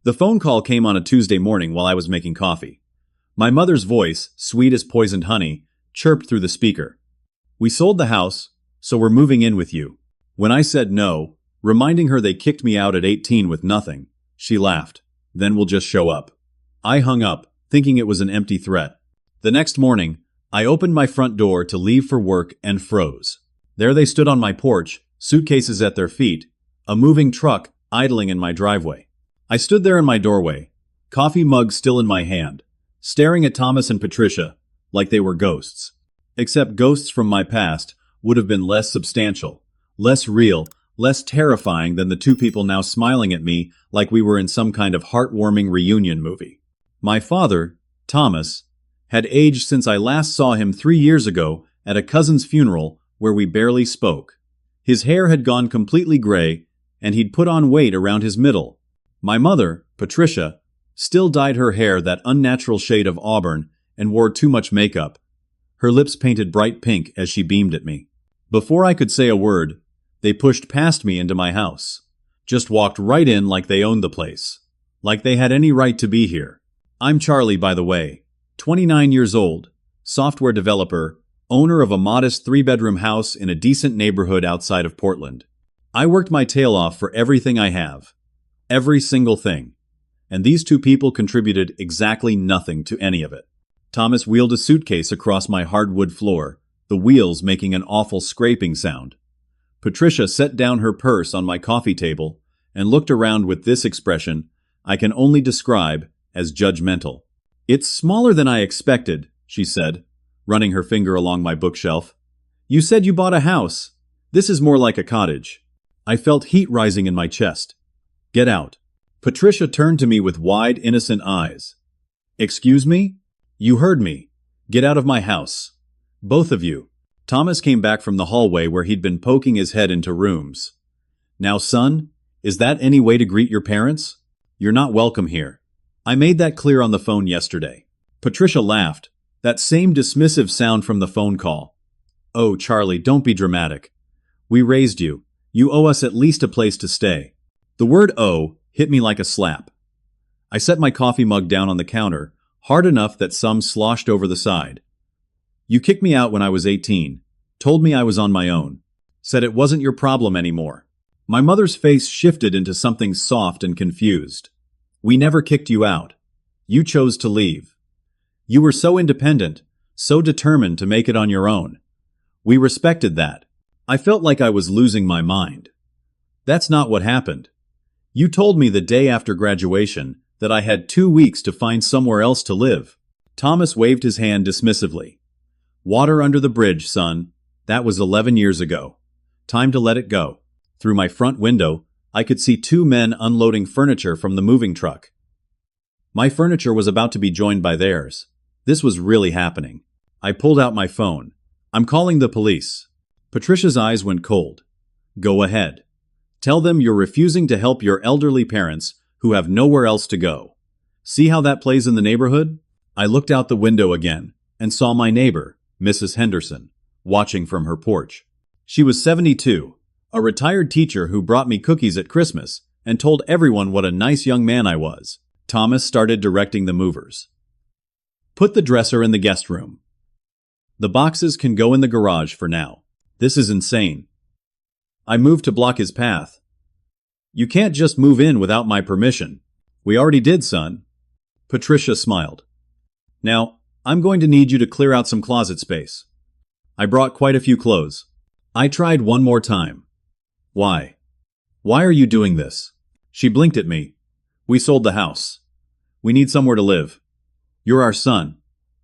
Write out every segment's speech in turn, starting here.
The phone call came on a Tuesday morning while I was making coffee. My mother's voice, sweet as poisoned honey, chirped through the speaker. "We sold the house, so we're moving in with you." When I said no, reminding her they kicked me out at 18 with nothing, she laughed. "Then we'll just show up." I hung up, thinking it was an empty threat. The next morning, I opened my front door to leave for work and froze. There they stood on my porch, suitcases at their feet, a moving truck idling in my driveway. I stood there in my doorway, coffee mug still in my hand, staring at Thomas and Patricia like they were ghosts. Except ghosts from my past would have been less substantial, less real, less terrifying than the two people now smiling at me like we were in some kind of heartwarming reunion movie. My father, Thomas, had aged since I last saw him 3 years ago at a cousin's funeral where we barely spoke. His hair had gone completely gray, and he'd put on weight around his middle. My mother, Patricia, still dyed her hair that unnatural shade of auburn and wore too much makeup. Her lips painted bright pink as she beamed at me. Before I could say a word, they pushed past me into my house. Just walked right in like they owned the place. Like they had any right to be here. I'm Charlie, by the way, 29 years old, software developer, owner of a modest 3-bedroom house in a decent neighborhood outside of Portland. I worked my tail off for everything I have. Every single thing. And these two people contributed exactly nothing to any of it. Thomas wheeled a suitcase across my hardwood floor, the wheels making an awful scraping sound. Patricia set down her purse on my coffee table and looked around with this expression I can only describe as judgmental. "It's smaller than I expected," she said, running her finger along my bookshelf. "You said you bought a house. This is more like a cottage." I felt heat rising in my chest. "Get out." Patricia turned to me with wide, innocent eyes. "Excuse me? You heard me. Get out of my house. Both of you." Thomas came back from the hallway where he'd been poking his head into rooms. "Now, son, is that any way to greet your parents? You're not welcome here. I made that clear on the phone yesterday." Patricia laughed, that same dismissive sound from the phone call. "Oh, Charlie, don't be dramatic. We raised you. You owe us at least a place to stay." The word "owe" hit me like a slap. I set my coffee mug down on the counter, hard enough that some sloshed over the side. "You kicked me out when I was 18, told me I was on my own, said it wasn't your problem anymore." My mother's face shifted into something soft and confused. "We never kicked you out. You chose to leave. You were so independent, so determined to make it on your own. We respected that." I felt like I was losing my mind. "That's not what happened. You told me the day after graduation that I had 2 weeks to find somewhere else to live." Thomas waved his hand dismissively. "Water under the bridge, son. That was 11 years ago. Time to let it go." Through my front window, I could see 2 men unloading furniture from the moving truck. My furniture was about to be joined by theirs. This was really happening. I pulled out my phone. "I'm calling the police." Patricia's eyes went cold. "Go ahead. Tell them you're refusing to help your elderly parents who have nowhere else to go. See how that plays in the neighborhood?" I looked out the window again and saw my neighbor, Mrs. Henderson, watching from her porch. She was 72, a retired teacher who brought me cookies at Christmas and told everyone what a nice young man I was. Thomas started directing the movers. "Put the dresser in the guest room. The boxes can go in the garage for now. This is insane." I moved to block his path. "You can't just move in without my permission." "We already did, son." Patricia smiled. "Now, I'm going to need you to clear out some closet space. I brought quite a few clothes." I tried one more time. "Why? Why are you doing this?" She blinked at me. "We sold the house. We need somewhere to live. You're our son.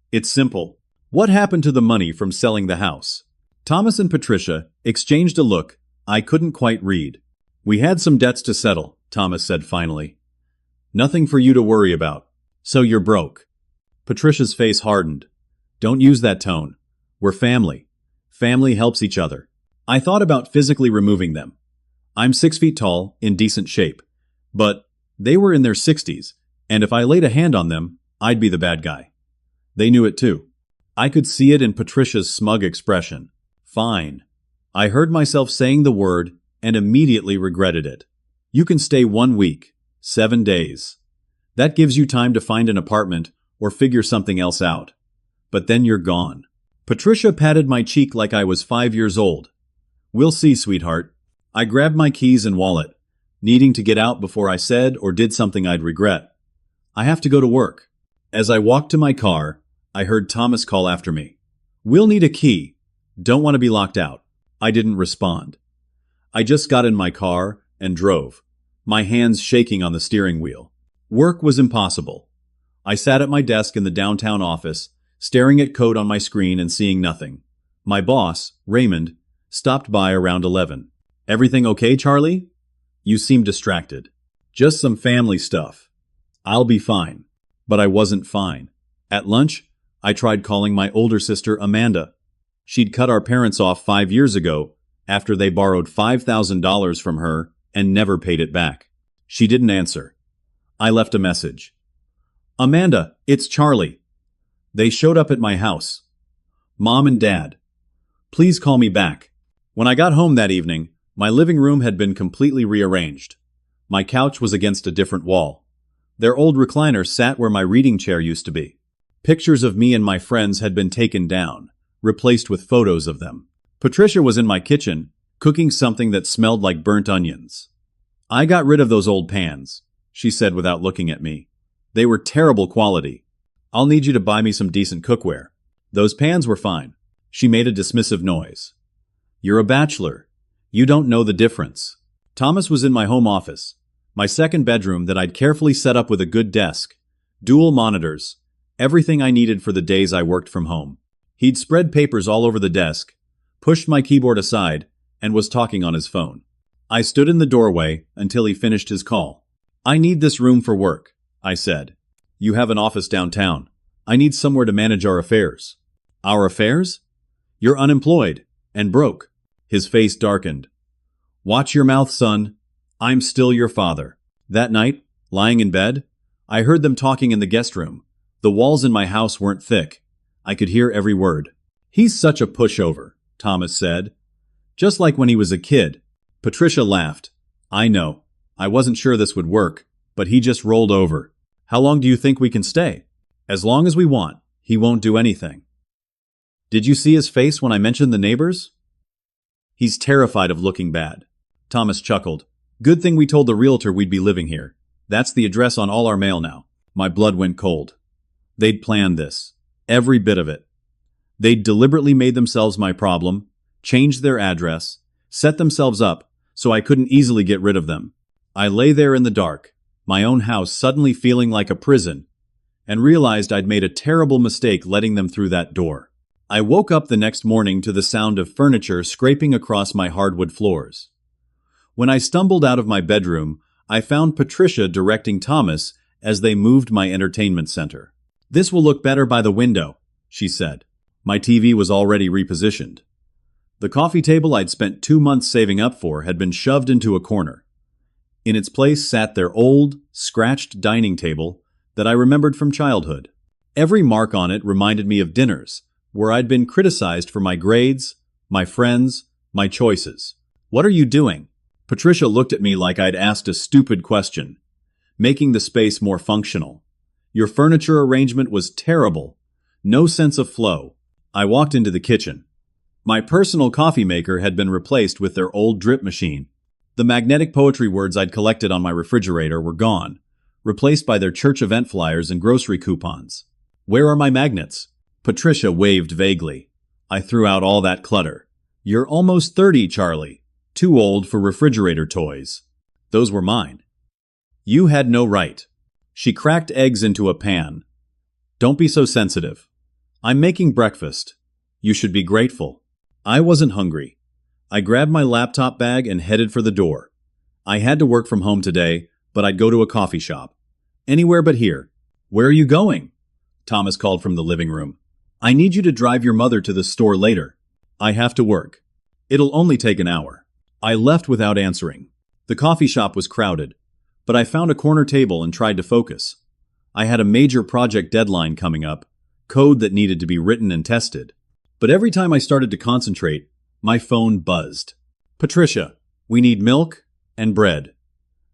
It's simple." "What happened to the money from selling the house?" Thomas and Patricia exchanged a look I couldn't quite read. "We had some debts to settle," Thomas said finally. "Nothing for you to worry about. So you're broke." Patricia's face hardened. "Don't use that tone. We're family. Family helps each other." I thought about physically removing them. I'm 6 feet tall, in decent shape. But they were in their 60s, and if I laid a hand on them, I'd be the bad guy. They knew it too. I could see it in Patricia's smug expression. "Fine." I heard myself saying the word and immediately regretted it. "You can stay 1 week, 7 days. That gives you time to find an apartment or figure something else out. But then you're gone. Patricia patted my cheek like I was 5 years old. We'll see, sweetheart. I grabbed my keys and wallet, needing to get out before I said or did something I'd regret. I have to go to work. As I walked to my car, I heard Thomas call after me. We'll need a key. Don't want to be locked out. I didn't respond. I just got in my car and drove, my hands shaking on the steering wheel. Work was impossible. I sat at my desk in the downtown office, staring at code on my screen and seeing nothing. My boss, Raymond, stopped by around 11. Everything okay, Charlie? You seem distracted. Just some family stuff. I'll be fine. But I wasn't fine. At lunch, I tried calling my older sister Amanda. She'd cut our parents off 5 years ago after they borrowed $5,000 from her and never paid it back. She didn't answer. I left a message. Amanda, it's Charlie. They showed up at my house. Mom and Dad. Please call me back. When I got home that evening, my living room had been completely rearranged. My couch was against a different wall. Their old recliner sat where my reading chair used to be. Pictures of me and my friends had been taken down, replaced with photos of them. Patricia was in my kitchen, cooking something that smelled like burnt onions. I got rid of those old pans, she said without looking at me. They were terrible quality. I'll need you to buy me some decent cookware. Those pans were fine. She made a dismissive noise. You're a bachelor. You don't know the difference. Thomas was in my home office, my second bedroom that I'd carefully set up with a good desk, dual monitors, everything I needed for the days I worked from home. He'd spread papers all over the desk, pushed my keyboard aside, and was talking on his phone. I stood in the doorway until he finished his call. I need this room for work, I said. You have an office downtown. I need somewhere to manage our affairs. Our affairs? You're unemployed and broke. His face darkened. Watch your mouth, son. I'm still your father. That night, lying in bed, I heard them talking in the guest room. The walls in my house weren't thick. I could hear every word. He's such a pushover, Thomas said. Just like when he was a kid. Patricia laughed. I know. I wasn't sure this would work, but he just rolled over. How long do you think we can stay? As long as we want. He won't do anything. Did you see his face when I mentioned the neighbors? He's terrified of looking bad. Thomas chuckled. Good thing we told the realtor we'd be living here. That's the address on all our mail now. My blood went cold. They'd planned this. Every bit of it. They'd deliberately made themselves my problem, changed their address, set themselves up so I couldn't easily get rid of them. I lay there in the dark, my own house suddenly feeling like a prison, and realized I'd made a terrible mistake letting them through that door. I woke up the next morning to the sound of furniture scraping across my hardwood floors. When I stumbled out of my bedroom, I found Patricia directing Thomas as they moved my entertainment center. This will look better by the window, she said. My TV was already repositioned. The coffee table I'd spent 2 months saving up for had been shoved into a corner. In its place sat their old, scratched dining table that I remembered from childhood. Every mark on it reminded me of dinners, where I'd been criticized for my grades, my friends, my choices. What are you doing? Patricia looked at me like I'd asked a stupid question, making the space more functional. Your furniture arrangement was terrible. No sense of flow. I walked into the kitchen. My personal coffee maker had been replaced with their old drip machine. The magnetic poetry words I'd collected on my refrigerator were gone, replaced by their church event flyers and grocery coupons. Where are my magnets? Patricia waved vaguely. I threw out all that clutter. You're almost 30, Charlie. Too old for refrigerator toys. Those were mine. You had no right. She cracked eggs into a pan. Don't be so sensitive. I'm making breakfast. You should be grateful. I wasn't hungry. I grabbed my laptop bag and headed for the door. I had to work from home today, but I'd go to a coffee shop. Anywhere but here. Where are you going? Thomas called from the living room. I need you to drive your mother to the store later. I have to work. It'll only take an hour. I left without answering. The coffee shop was crowded, but I found a corner table and tried to focus. I had a major project deadline coming up, code that needed to be written and tested. But every time I started to concentrate, my phone buzzed. Patricia, we need milk and bread.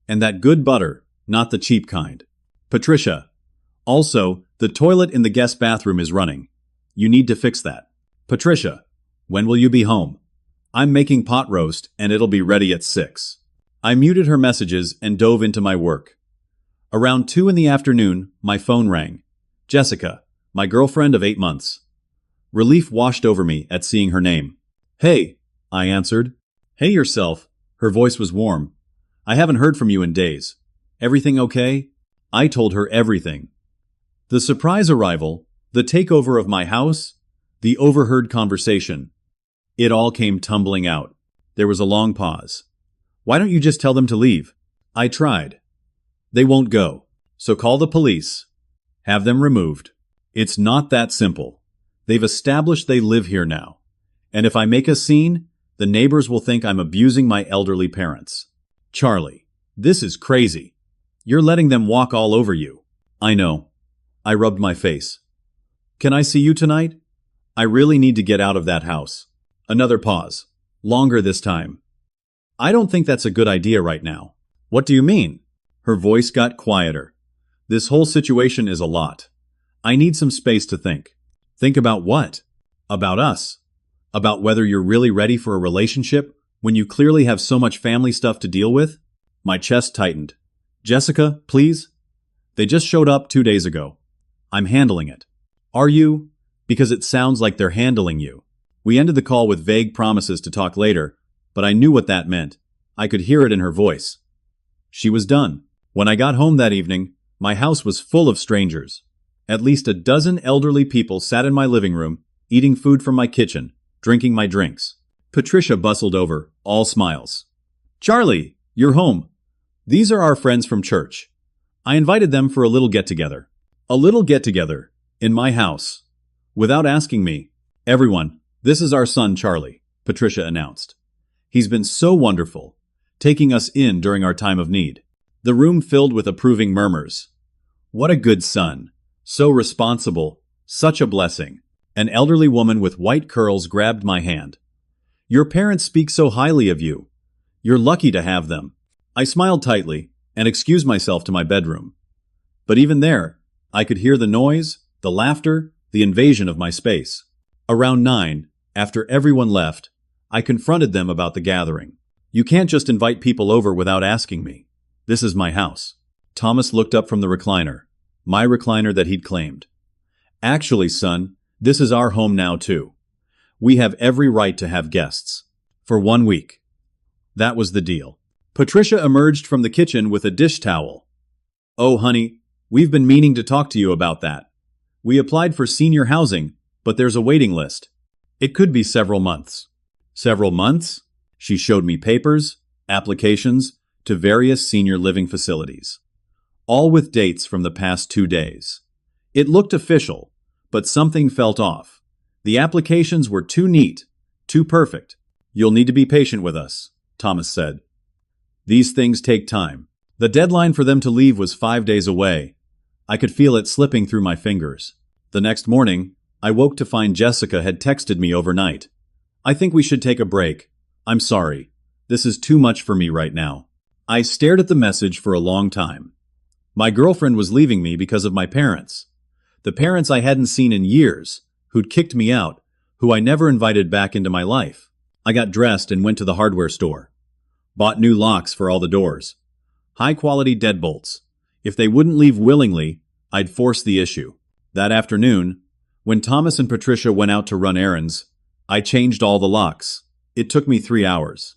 And that good butter, not the cheap kind. Patricia. Also, the toilet in the guest bathroom is running. You need to fix that. Patricia. When will you be home? I'm making pot roast and it'll be ready at 6. I muted her messages and dove into my work. Around 2 in the afternoon, my phone rang. Jessica, my girlfriend of 8 months. Relief washed over me at seeing her name. Hey, I answered. Hey yourself. Her voice was warm. I haven't heard from you in days. Everything okay? I told her everything. The surprise arrival, the takeover of my house, the overheard conversation. It all came tumbling out. There was a long pause. Why don't you just tell them to leave? I tried. They won't go. So call the police. Have them removed. It's not that simple. They've established they live here now. And if I make a scene, the neighbors will think I'm abusing my elderly parents. Charlie, this is crazy. You're letting them walk all over you. I know. I rubbed my face. Can I see you tonight? I really need to get out of that house. Another pause. Longer this time. I don't think that's a good idea right now. What do you mean? Her voice got quieter. This whole situation is a lot. I need some space to think. Think about what? About us. About whether you're really ready for a relationship when you clearly have so much family stuff to deal with? My chest tightened. Jessica, please? They just showed up 2 days ago. I'm handling it. Are you? Because it sounds like they're handling you. We ended the call with vague promises to talk later, but I knew what that meant. I could hear it in her voice. She was done. When I got home that evening, my house was full of strangers. At least a dozen elderly people sat in my living room, eating food from my kitchen, drinking my drinks. Patricia bustled over, all smiles. Charlie, you're home. These are our friends from church. I invited them for a little get-together. A little get-together, in my house. Without asking me. Everyone, this is our son Charlie, Patricia announced. He's been so wonderful, taking us in during our time of need. The room filled with approving murmurs. What a good son. So responsible. Such a blessing. An elderly woman with white curls grabbed my hand. Your parents speak so highly of you. You're lucky to have them. I smiled tightly and excused myself to my bedroom. But even there, I could hear the noise, the laughter, the invasion of my space. Around 9, after everyone left, I confronted them about the gathering. You can't just invite people over without asking me. This is my house. Thomas looked up from the recliner, my recliner that he'd claimed. Actually, son, this is our home now too. We have every right to have guests. For 1 week. That was the deal. Patricia emerged from the kitchen with a dish towel. Oh, honey, we've been meaning to talk to you about that. We applied for senior housing, but there's a waiting list. It could be several months. Several months? She showed me papers, applications, to various senior living facilities. All with dates from the past 2 days. It looked official, but something felt off. The applications were too neat, too perfect. You'll need to be patient with us, Thomas said. These things take time. The deadline for them to leave was 5 days away. I could feel it slipping through my fingers. The next morning, I woke to find Jessica had texted me overnight. I think we should take a break. I'm sorry. This is too much for me right now. I stared at the message for a long time. My girlfriend was leaving me because of my parents. The parents I hadn't seen in years, who'd kicked me out, who I never invited back into my life. I got dressed and went to the hardware store. Bought new locks for all the doors. High-quality deadbolts. If they wouldn't leave willingly, I'd force the issue. That afternoon, when Thomas and Patricia went out to run errands, I changed all the locks. It took me 3 hours.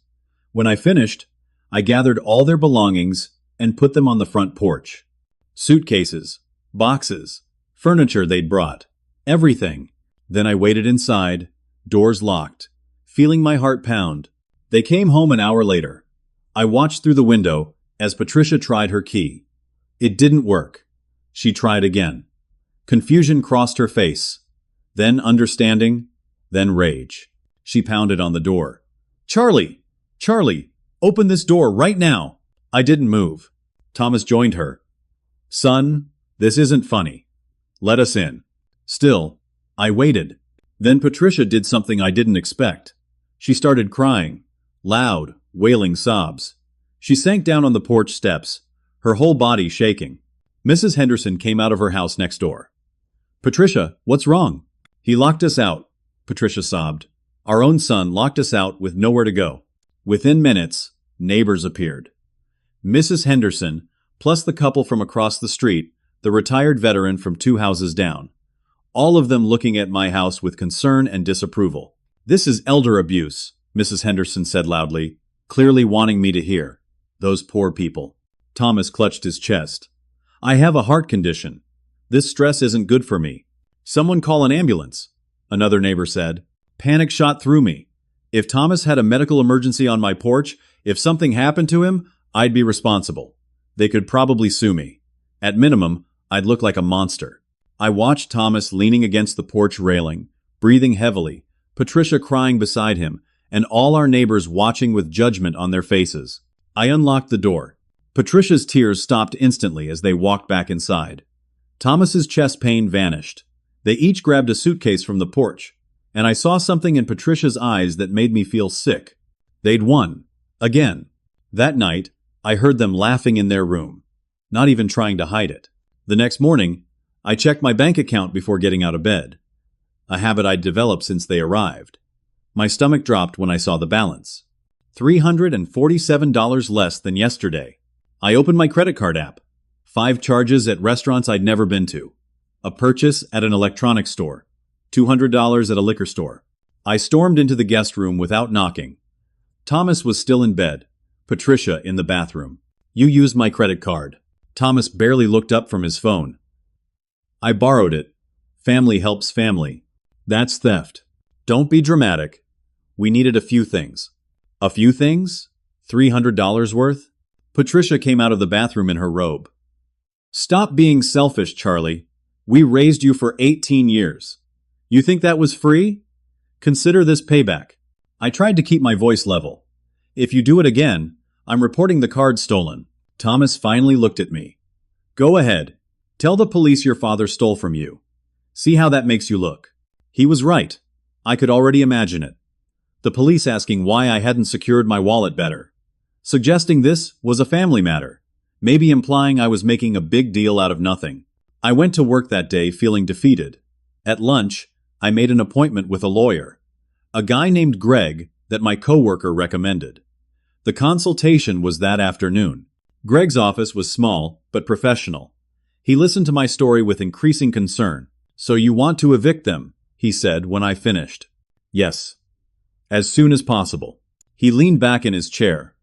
When I finished, I gathered all their belongings and put them on the front porch. Suitcases, boxes, furniture they'd brought, everything. Then I waited inside, doors locked, feeling my heart pound. They came home an hour later. I watched through the window as Patricia tried her key. It didn't work. She tried again. Confusion crossed her face. Then understanding, then rage. She pounded on the door. Charlie! Charlie! Open this door right now! I didn't move. Thomas joined her. Son, this isn't funny. Let us in. Still, I waited. Then Patricia did something I didn't expect. She started crying. Loud, wailing sobs. She sank down on the porch steps, her whole body shaking. Mrs. Henderson came out of her house next door. Patricia, what's wrong? He locked us out, Patricia sobbed. Our own son locked us out with nowhere to go. Within minutes, neighbors appeared. Mrs. Henderson, plus the couple from across the street, the retired veteran from 2 houses down. All of them looking at my house with concern and disapproval. This is elder abuse, Mrs. Henderson said loudly, clearly wanting me to hear. Those poor people. Thomas clutched his chest. I have a heart condition. This stress isn't good for me. Someone call an ambulance, another neighbor said. Panic shot through me. If Thomas had a medical emergency on my porch, if something happened to him, I'd be responsible. They could probably sue me. At minimum, I'd look like a monster. I watched Thomas leaning against the porch railing, breathing heavily, Patricia crying beside him, and all our neighbors watching with judgment on their faces. I unlocked the door. Patricia's tears stopped instantly as they walked back inside. Thomas's chest pain vanished. They each grabbed a suitcase from the porch, and I saw something in Patricia's eyes that made me feel sick. They'd won. Again. That night, I heard them laughing in their room, not even trying to hide it. The next morning, I checked my bank account before getting out of bed, a habit I'd developed since they arrived. My stomach dropped when I saw the balance. $347 less than yesterday. I opened my credit card app. 5 charges at restaurants I'd never been to. A purchase at an electronics store. $200 at a liquor store. I stormed into the guest room without knocking. Thomas was still in bed. Patricia in the bathroom. You used my credit card. Thomas barely looked up from his phone. I borrowed it. Family helps family. That's theft. Don't be dramatic. We needed a few things. A few things? $300 worth? Patricia came out of the bathroom in her robe. Stop being selfish, Charlie. We raised you for 18 years. You think that was free? Consider this payback. I tried to keep my voice level. If you do it again, I'm reporting the card stolen. Thomas finally looked at me. Go ahead. Tell the police your father stole from you. See how that makes you look. He was right. I could already imagine it. The police asking why I hadn't secured my wallet better. Suggesting this was a family matter. Maybe implying I was making a big deal out of nothing. I went to work that day feeling defeated. At lunch, I made an appointment with a lawyer. A guy named Greg that my coworker recommended. The consultation was that afternoon. Greg's office was small, but professional. He listened to my story with increasing concern. So you want to evict them, he said when I finished. Yes. As soon as possible. He leaned back in his chair.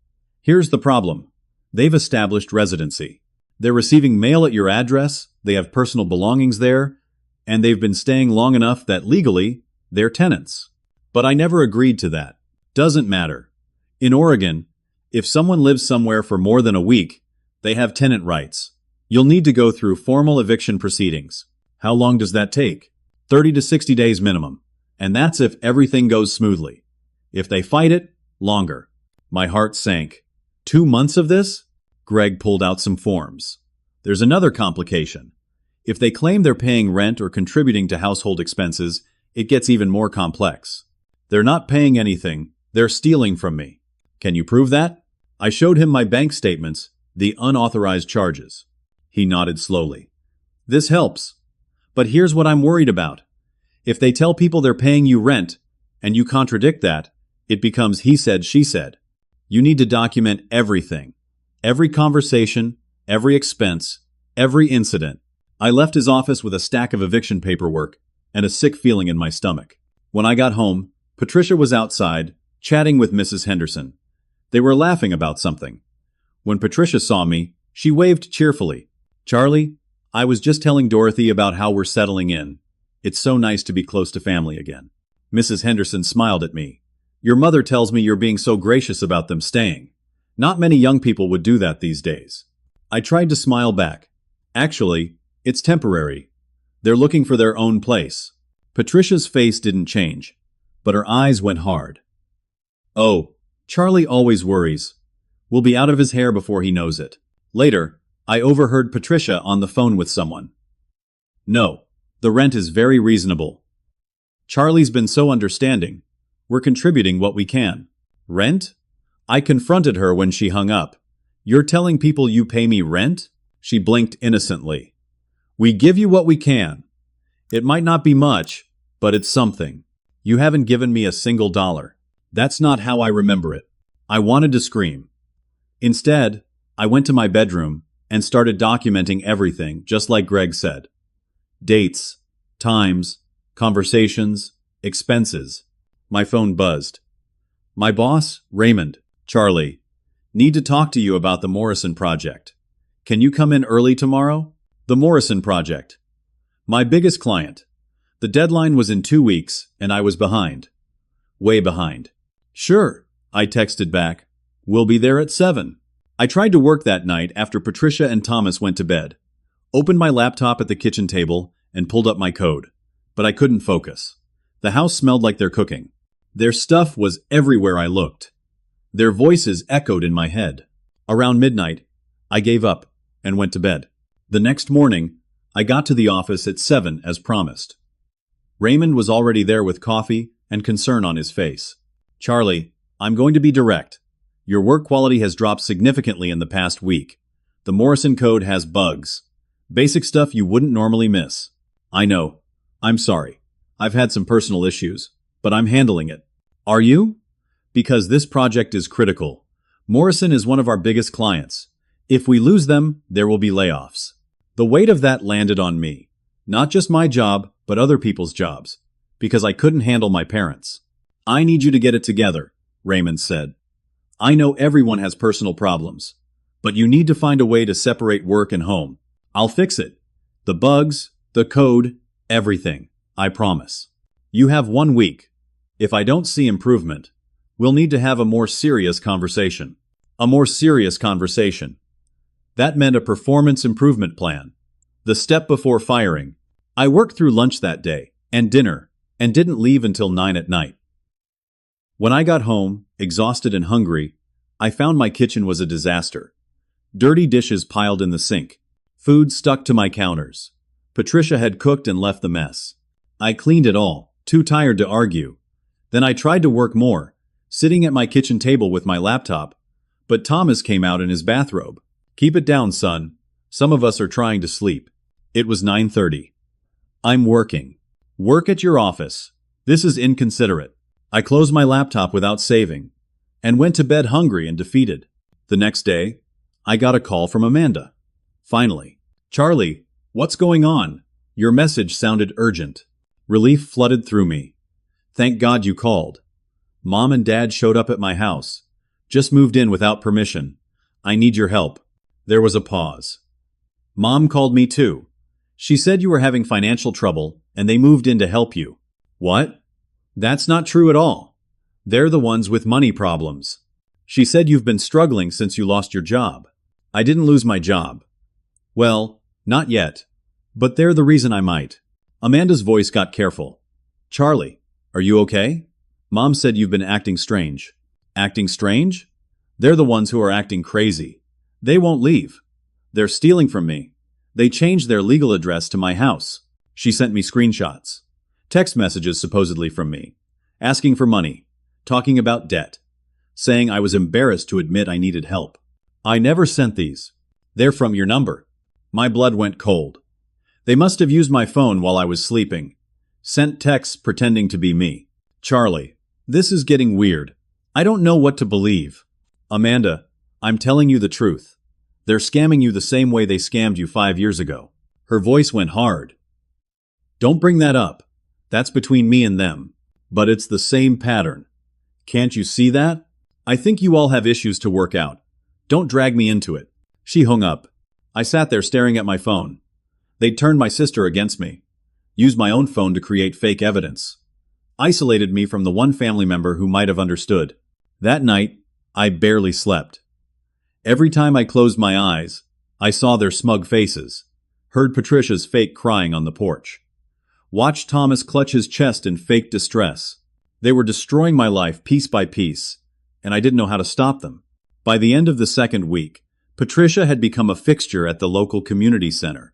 Here's the problem. They've established residency. They're receiving mail at your address, they have personal belongings there, and they've been staying long enough that legally, they're tenants. But I never agreed to that. Doesn't matter. In Oregon, if someone lives somewhere for more than a week, they have tenant rights. You'll need to go through formal eviction proceedings. How long does that take? 30 to 60 days minimum. And that's if everything goes smoothly. If they fight it, longer. My heart sank. 2 months of this? Greg pulled out some forms. There's another complication. If they claim they're paying rent or contributing to household expenses, it gets even more complex. They're not paying anything, they're stealing from me. Can you prove that? I showed him my bank statements, the unauthorized charges. He nodded slowly. This helps. But here's what I'm worried about. If they tell people they're paying you rent, and you contradict that, it becomes he said, she said. You need to document everything. Every conversation, every expense, every incident. I left his office with a stack of eviction paperwork and a sick feeling in my stomach. When I got home, Patricia was outside, chatting with Mrs. Henderson. They were laughing about something. When Patricia saw me, she waved cheerfully. Charlie, I was just telling Dorothy about how we're settling in. It's so nice to be close to family again. Mrs. Henderson smiled at me. Your mother tells me you're being so gracious about them staying. Not many young people would do that these days. I tried to smile back. Actually, it's temporary. They're looking for their own place. Patricia's face didn't change, but her eyes went hard. Oh, Charlie always worries. We'll be out of his hair before he knows it. Later, I overheard Patricia on the phone with someone. No, the rent is very reasonable. Charlie's been so understanding. We're contributing what we can. Rent? I confronted her when she hung up. You're telling people you pay me rent? She blinked innocently. We give you what we can. It might not be much, but it's something. You haven't given me a single dollar. That's not how I remember it. I wanted to scream. Instead, I went to my bedroom and started documenting everything, just like Greg said. Dates, times, conversations, expenses. My phone buzzed. My boss, Raymond. Charlie. Need to talk to you about the Morrison project. Can you come in early tomorrow? The Morrison project. My biggest client. The deadline was in 2 weeks, and I was behind. Way behind. Sure, I texted back. We'll be there at 7. I tried to work that night after Patricia and Thomas went to bed. Opened my laptop at the kitchen table and pulled up my code. But I couldn't focus. The house smelled like their cooking. Their stuff was everywhere I looked. Their voices echoed in my head. Around midnight, I gave up and went to bed. The next morning, I got to the office at 7 as promised. Raymond was already there with coffee and concern on his face. Charlie, I'm going to be direct. Your work quality has dropped significantly in the past week. The Morrison code has bugs. Basic stuff you wouldn't normally miss. I know. I'm sorry. I've had some personal issues, but I'm handling it. Are you? Because this project is critical. Morrison is one of our biggest clients. If we lose them, there will be layoffs. The weight of that landed on me. Not just my job, but other people's jobs. Because I couldn't handle my parents. I need you to get it together, Raymond said. I know everyone has personal problems, but you need to find a way to separate work and home. I'll fix it. The bugs, the code, everything. I promise. You have 1 week. If I don't see improvement, we'll need to have a more serious conversation. A more serious conversation. That meant a performance improvement plan. The step before firing. I worked through lunch that day, and dinner, and didn't leave until 9 at night. When I got home, exhausted and hungry, I found my kitchen was a disaster. Dirty dishes piled in the sink. Food stuck to my counters. Patricia had cooked and left the mess. I cleaned it all, too tired to argue. Then I tried to work more, sitting at my kitchen table with my laptop, but Thomas came out in his bathrobe. Keep it down, son. Some of us are trying to sleep. It was 9:30. I'm working. Work at your office. This is inconsiderate. I closed my laptop without saving, and went to bed hungry and defeated. The next day, I got a call from Amanda. Finally. Charlie, what's going on? Your message sounded urgent. Relief flooded through me. Thank God you called. Mom and Dad showed up at my house. Just moved in without permission. I need your help. There was a pause. Mom called me too. She said you were having financial trouble, and they moved in to help you. What? That's not true at all. They're the ones with money problems. She said you've been struggling since you lost your job. I didn't lose my job. Well, not yet. But they're the reason I might. Amanda's voice got careful. Charlie, are you okay? Mom said you've been acting strange. Acting strange? They're the ones who are acting crazy. They won't leave. They're stealing from me. They changed their legal address to my house. She sent me screenshots. Text messages supposedly from me. Asking for money. Talking about debt. Saying I was embarrassed to admit I needed help. I never sent these. They're from your number. My blood went cold. They must have used my phone while I was sleeping. Sent texts pretending to be me. Charlie, this is getting weird. I don't know what to believe. Amanda, I'm telling you the truth. They're scamming you the same way they scammed you 5 years ago. Her voice went hard. Don't bring that up. That's between me and them. But it's the same pattern. Can't you see that? I think you all have issues to work out. Don't drag me into it. She hung up. I sat there staring at my phone. They'd turned my sister against me. Used my own phone to create fake evidence. Isolated me from the one family member who might have understood. That night, I barely slept. Every time I closed my eyes, I saw their smug faces. Heard Patricia's fake crying on the porch. Watched Thomas clutch his chest in fake distress. They were destroying my life piece by piece, and I didn't know how to stop them. By the end of the second week, Patricia had become a fixture at the local community center.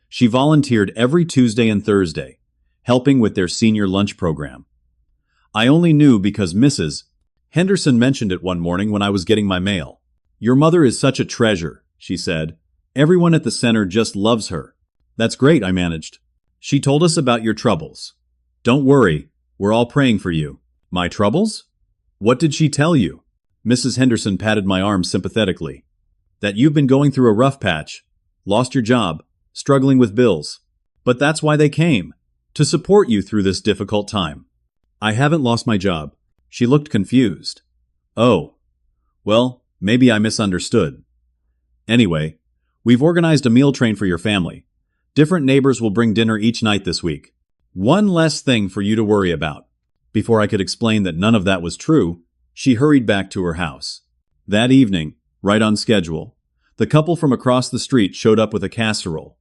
She volunteered every Tuesday and Thursday, helping with their senior lunch program. I only knew because Mrs. Henderson mentioned it one morning when I was getting my mail. Your mother is such a treasure, she said, Everyone at the center just loves her. That's great, I managed. She told us about your troubles. Don't worry, we're all praying for you. My troubles? What did she tell you? Mrs. Henderson patted my arm sympathetically. That you've been going through a rough patch, lost your job, struggling with bills. But that's why they came, to support you through this difficult time. I haven't lost my job. She looked confused. Oh. Well, maybe I misunderstood. Anyway, we've organized a meal train for your family. Different neighbors will bring dinner each night this week. One less thing for you to worry about. Before I could explain that none of that was true, she hurried back to her house. That evening, right on schedule, the couple from across the street showed up with a casserole.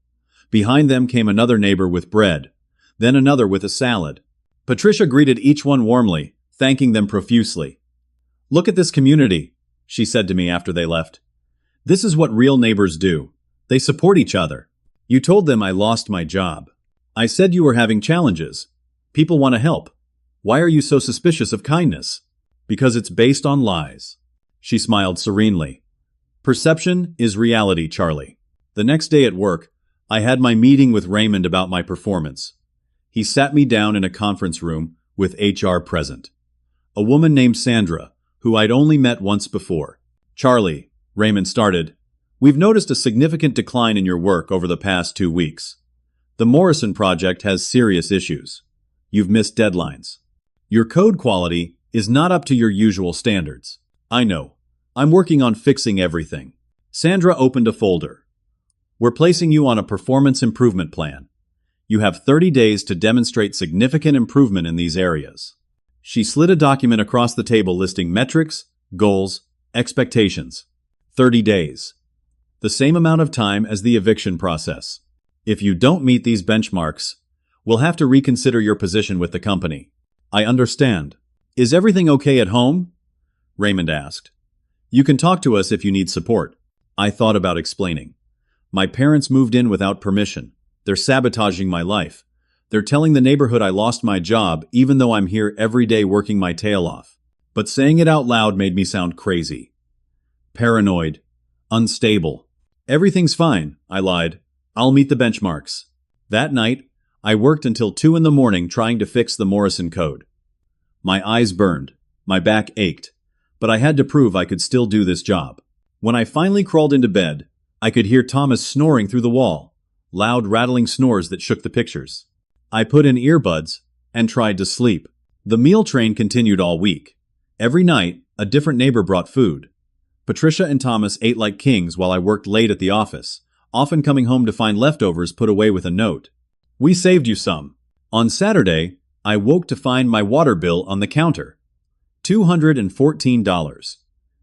Behind them came another neighbor with bread, then another with a salad. Patricia greeted each one warmly, thanking them profusely. Look at this community, she said to me after they left. This is what real neighbors do. They support each other. You told them I lost my job. I said you were having challenges. People want to help. Why are you so suspicious of kindness? Because it's based on lies. She smiled serenely. Perception is reality, Charlie. The next day at work, I had my meeting with Raymond about my performance. He sat me down in a conference room with HR present. A woman named Sandra, who I'd only met once before. Charlie, Raymond started, we've noticed a significant decline in your work over the past 2 weeks. The Morrison project has serious issues. You've missed deadlines. Your code quality is not up to your usual standards. I know. I'm working on fixing everything. Sandra opened a folder. We're placing you on a performance improvement plan. You have 30 days to demonstrate significant improvement in these areas. She slid a document across the table listing metrics, goals, expectations. 30 days. The same amount of time as the eviction process. If you don't meet these benchmarks, we'll have to reconsider your position with the company. I understand. Is everything okay at home? Raymond asked. You can talk to us if you need support. I thought about explaining. My parents moved in without permission. They're sabotaging my life. They're telling the neighborhood I lost my job even though I'm here every day working my tail off. But saying it out loud made me sound crazy. Paranoid. Unstable. Everything's fine, I lied. I'll meet the benchmarks. That night, I worked until 2 a.m. trying to fix the Morrison code. My eyes burned. My back ached. But I had to prove I could still do this job. When I finally crawled into bed, I could hear Thomas snoring through the wall. Loud rattling snores that shook the pictures. I put in earbuds and tried to sleep. The meal train continued all week. Every night, a different neighbor brought food. Patricia and Thomas ate like kings while I worked late at the office, often coming home to find leftovers put away with a note. We saved you some. On Saturday, I woke to find my water bill on the counter. $214.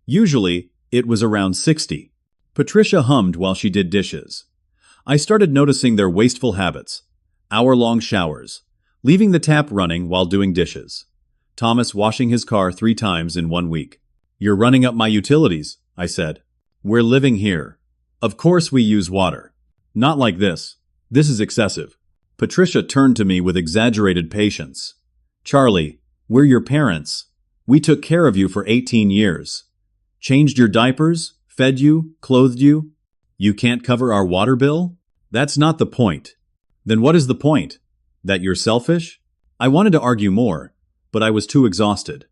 Usually, it was around $60. Patricia hummed while she did dishes. I started noticing their wasteful habits. Hour-long showers, leaving the tap running while doing dishes. Thomas washing his car 3 times in 1 week. You're running up my utilities, I said. We're living here. Of course we use water. Not like this. This is excessive. Patricia turned to me with exaggerated patience. Charlie, we're your parents. We took care of you for 18 years. Changed your diapers, fed you, clothed you. You can't cover our water bill? That's not the point. Then what is the point? That you're selfish? I wanted to argue more, but I was too exhausted.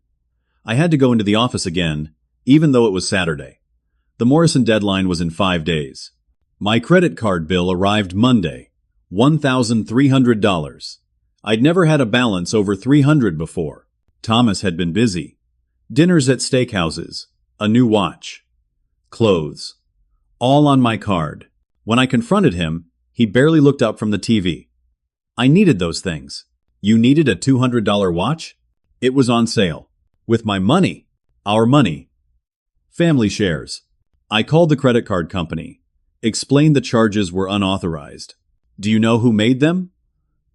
I had to go into the office again, even though it was Saturday. The Morrison deadline was in 5 days. My credit card bill arrived Monday, $1,300. I'd never had a balance over $300 before. Thomas had been busy. Dinners at steakhouses, a new watch, clothes, all on my card. When I confronted him, he barely looked up from the TV. I needed those things. You needed a $200 watch? It was on sale. With my money. Our money. Family shares. I called the credit card company. Explained the charges were unauthorized. Do you know who made them?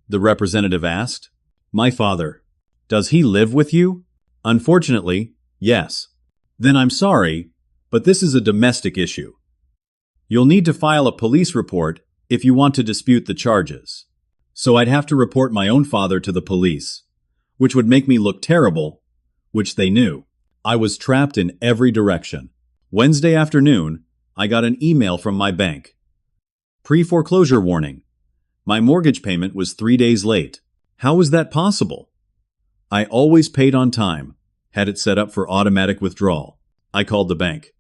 The representative asked. My father. Does he live with you? Unfortunately, yes. Then I'm sorry, but this is a domestic issue. You'll need to file a police report if you want to dispute the charges. So I'd have to report my own father to the police, which would make me look terrible, which they knew. I was trapped in every direction. Wednesday afternoon, I got an email from my bank. Pre-foreclosure warning. My mortgage payment was 3 days late. How was that possible? I always paid on time, had it set up for automatic withdrawal. I called the bank.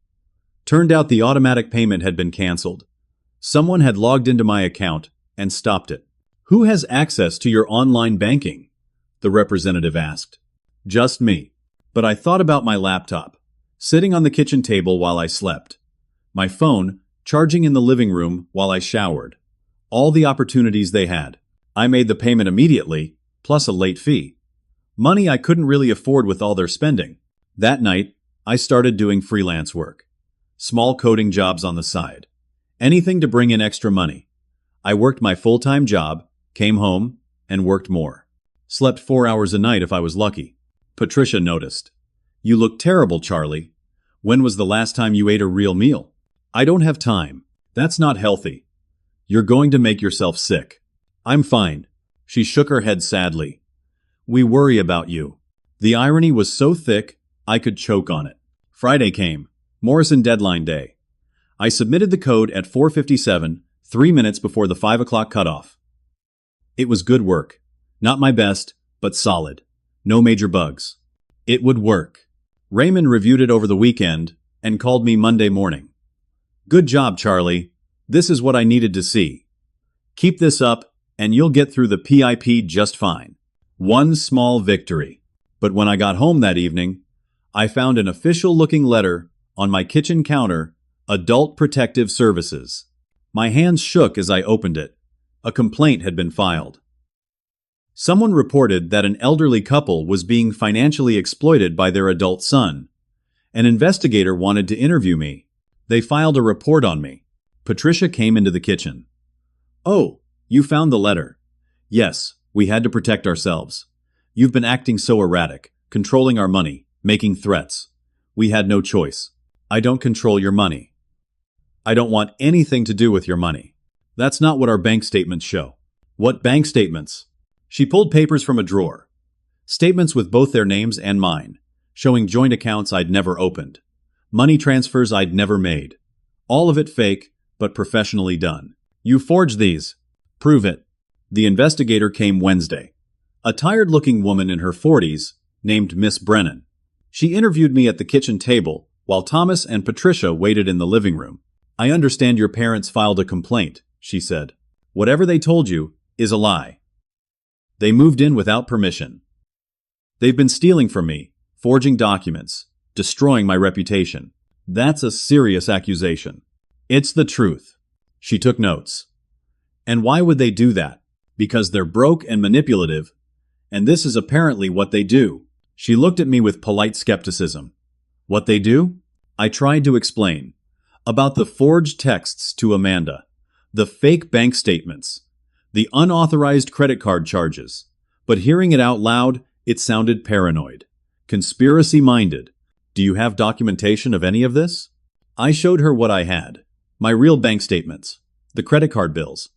Turned out the automatic payment had been canceled. Someone had logged into my account and stopped it. Who has access to your online banking? The representative asked. Just me. But I thought about my laptop, sitting on the kitchen table while I slept. My phone, charging in the living room while I showered. All the opportunities they had. I made the payment immediately, plus a late fee. Money I couldn't really afford with all their spending. That night, I started doing freelance work. Small coding jobs on the side. Anything to bring in extra money. I worked my full-time job, came home, and worked more. Slept 4 hours a night if I was lucky. Patricia noticed. You look terrible, Charlie. When was the last time you ate a real meal? I don't have time. That's not healthy. You're going to make yourself sick. I'm fine. She shook her head sadly. We worry about you. The irony was so thick, I could choke on it. Friday came. Morrison deadline day. I submitted the code at 4:57, 3 minutes before the 5 o'clock cutoff. It was good work. Not my best, but solid. No major bugs. It would work. Raymond reviewed it over the weekend and called me Monday morning. Good job, Charlie. This is what I needed to see. Keep this up, and you'll get through the PIP just fine. One small victory. But when I got home that evening, I found an official-looking letter on my kitchen counter, Adult Protective Services. My hands shook as I opened it. A complaint had been filed. Someone reported that an elderly couple was being financially exploited by their adult son. An investigator wanted to interview me. They filed a report on me. Patricia came into the kitchen. Oh, you found the letter. Yes, we had to protect ourselves. You've been acting so erratic, controlling our money, making threats. We had no choice. I don't control your money. I don't want anything to do with your money. That's not what our bank statements show. What bank statements? She pulled papers from a drawer. Statements with both their names and mine, showing joint accounts I'd never opened. Money transfers I'd never made. All of it fake, but professionally done. You forged these. Prove it. The investigator came Wednesday. A tired-looking woman in her 40s, named Miss Brennan. She interviewed me at the kitchen table, while Thomas and Patricia waited in the living room. I understand your parents filed a complaint, she said. Whatever they told you is a lie. They moved in without permission. They've been stealing from me, forging documents, destroying my reputation. That's a serious accusation. It's the truth. She took notes. And why would they do that? Because they're broke and manipulative, and this is apparently what they do. She looked at me with polite skepticism. What they do? I tried to explain. About the forged texts to Amanda, the fake bank statements, the unauthorized credit card charges. But hearing it out loud, it sounded paranoid. Conspiracy-minded. Do you have documentation of any of this? I showed her what I had. My real bank statements. The credit card bills.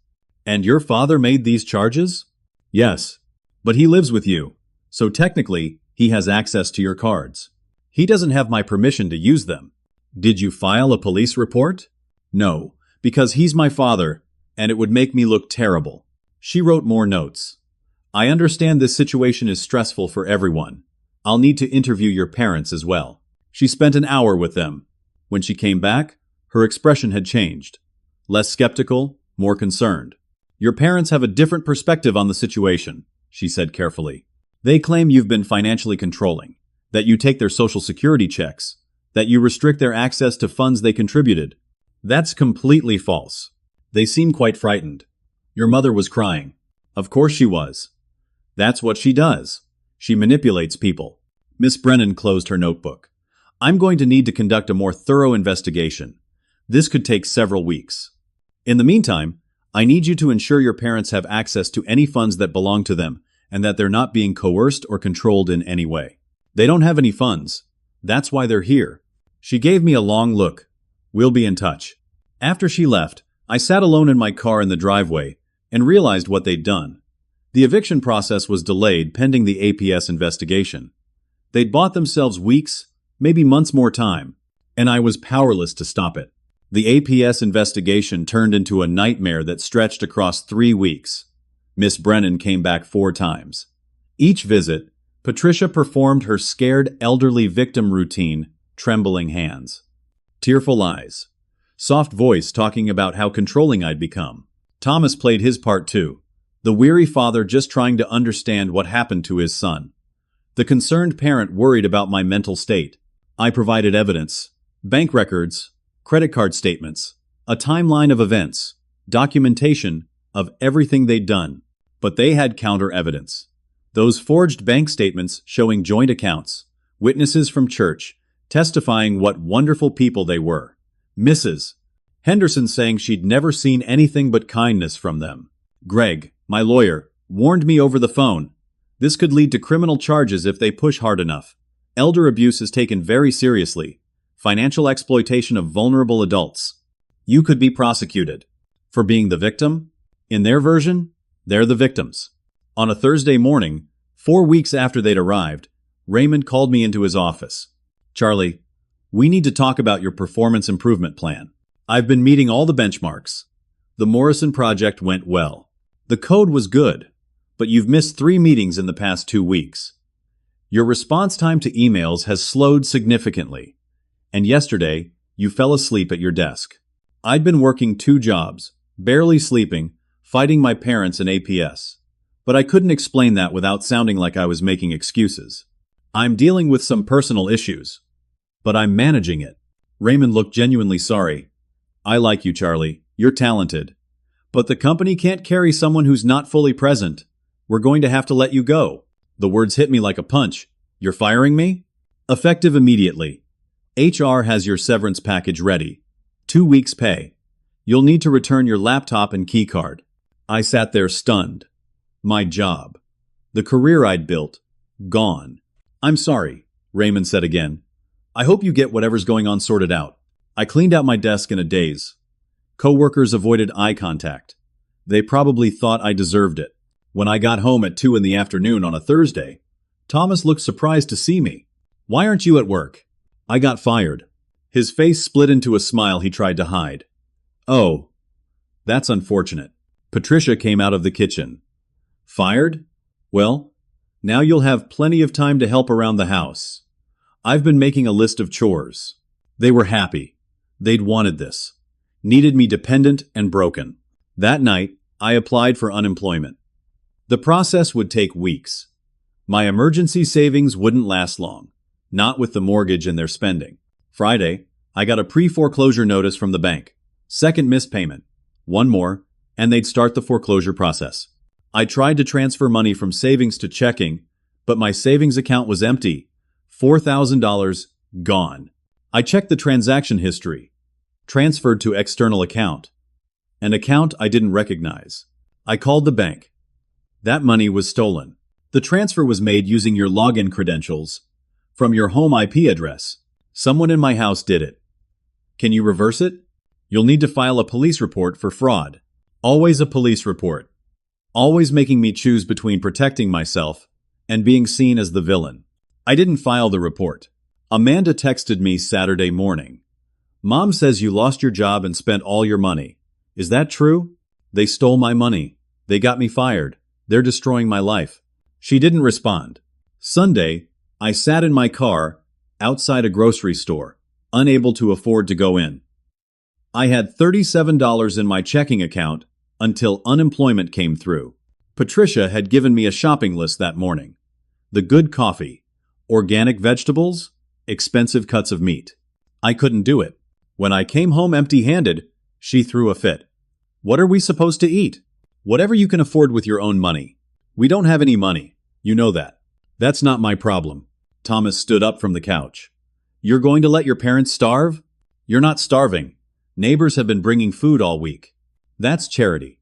And your father made these charges? Yes. But he lives with you. So technically, he has access to your cards. He doesn't have my permission to use them. Did you file a police report? No, because he's my father, and it would make me look terrible. She wrote more notes. I understand this situation is stressful for everyone. I'll need to interview your parents as well. She spent an hour with them. When she came back, her expression had changed. Less skeptical, more concerned. Your parents have a different perspective on the situation, she said carefully. They claim you've been financially controlling, that you take their social security checks, that you restrict their access to funds they contributed. That's completely false. They seem quite frightened. Your mother was crying. Of course she was. That's what she does. She manipulates people. Miss Brennan closed her notebook. I'm going to need to conduct a more thorough investigation. This could take several weeks. In the meantime, I need you to ensure your parents have access to any funds that belong to them and that they're not being coerced or controlled in any way. They don't have any funds. That's why they're here. She gave me a long look. We'll be in touch. After she left, I sat alone in my car in the driveway and realized what they'd done. The eviction process was delayed pending the APS investigation. They'd bought themselves weeks, maybe months more time, and I was powerless to stop it. The APS investigation turned into a nightmare that stretched across 3 weeks. Miss Brennan came back 4 times. Each visit, Patricia performed her scared elderly victim routine, trembling hands. Tearful eyes. Soft voice talking about how controlling I'd become. Thomas played his part too. The weary father just trying to understand what happened to his son. The concerned parent worried about my mental state. I provided evidence, bank records, credit card statements, a timeline of events, documentation of everything they'd done. But they had counter evidence. Those forged bank statements showing joint accounts, witnesses from church, testifying what wonderful people they were. Mrs. Henderson saying she'd never seen anything but kindness from them. Greg, my lawyer, warned me over the phone. This could lead to criminal charges if they push hard enough. Elder abuse is taken very seriously. Financial exploitation of vulnerable adults. You could be prosecuted. For being the victim? In their version, they're the victims. On a Thursday morning, 4 weeks after they'd arrived, Raymond called me into his office. Charlie, we need to talk about your performance improvement plan. I've been meeting all the benchmarks. The Morrison project went well. The code was good, but you've missed 3 meetings in the past 2 weeks. Your response time to emails has slowed significantly. And yesterday, you fell asleep at your desk. I'd been working 2 jobs, barely sleeping, fighting my parents and APS. But I couldn't explain that without sounding like I was making excuses. I'm dealing with some personal issues, but I'm managing it. Raymond looked genuinely sorry. I like you, Charlie. You're talented. But the company can't carry someone who's not fully present. We're going to have to let you go. The words hit me like a punch. You're firing me? Effective immediately. HR has your severance package ready. 2 weeks' pay. You'll need to return your laptop and keycard. I sat there stunned. My job. The career I'd built. Gone. I'm sorry, Raymond said again. I hope you get whatever's going on sorted out. I cleaned out my desk in a daze. Coworkers avoided eye contact. They probably thought I deserved it. When I got home at 2 in the afternoon on a Thursday, Thomas looked surprised to see me. Why aren't you at work? I got fired. His face split into a smile he tried to hide. Oh, that's unfortunate. Patricia came out of the kitchen. Fired? Well, now you'll have plenty of time to help around the house. I've been making a list of chores. They were happy. They'd wanted this. Needed me dependent and broken. That night, I applied for unemployment. The process would take weeks. My emergency savings wouldn't last long, not with the mortgage and their spending. Friday, I got a pre-foreclosure notice from the bank. Second missed payment. 1 more, and they'd start the foreclosure process. I tried to transfer money from savings to checking, but my savings account was empty. $4,000 gone. I checked the transaction history. Transferred to external account. An account I didn't recognize. I called the bank. That money was stolen. The transfer was made using your login credentials from your home IP address. Someone in my house did it. Can you reverse it? You'll need to file a police report for fraud. Always a police report. Always making me choose between protecting myself and being seen as the villain. I didn't file the report. Amanda texted me Saturday morning. Mom says you lost your job and spent all your money. Is that true? They stole my money. They got me fired. They're destroying my life. She didn't respond. Sunday, I sat in my car outside a grocery store, unable to afford to go in. I had $37 in my checking account until unemployment came through. Patricia had given me a shopping list that morning. The good coffee, organic vegetables, expensive cuts of meat. I couldn't do it. When I came home empty-handed, she threw a fit. What are we supposed to eat? Whatever you can afford with your own money. We don't have any money. You know that. That's not my problem. Thomas stood up from the couch. You're going to let your parents starve? You're not starving. Neighbors have been bringing food all week. That's charity.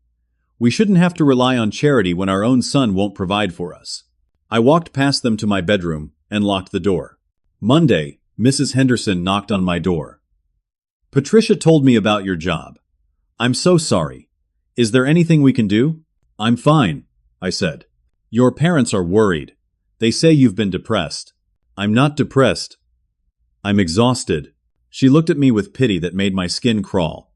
We shouldn't have to rely on charity when our own son won't provide for us. I walked past them to my bedroom and locked the door. Monday, Mrs. Henderson knocked on my door. Patricia told me about your job. I'm so sorry. Is there anything we can do? I'm fine, I said. Your parents are worried. They say you've been depressed. I'm not depressed. I'm exhausted. She looked at me with pity that made my skin crawl.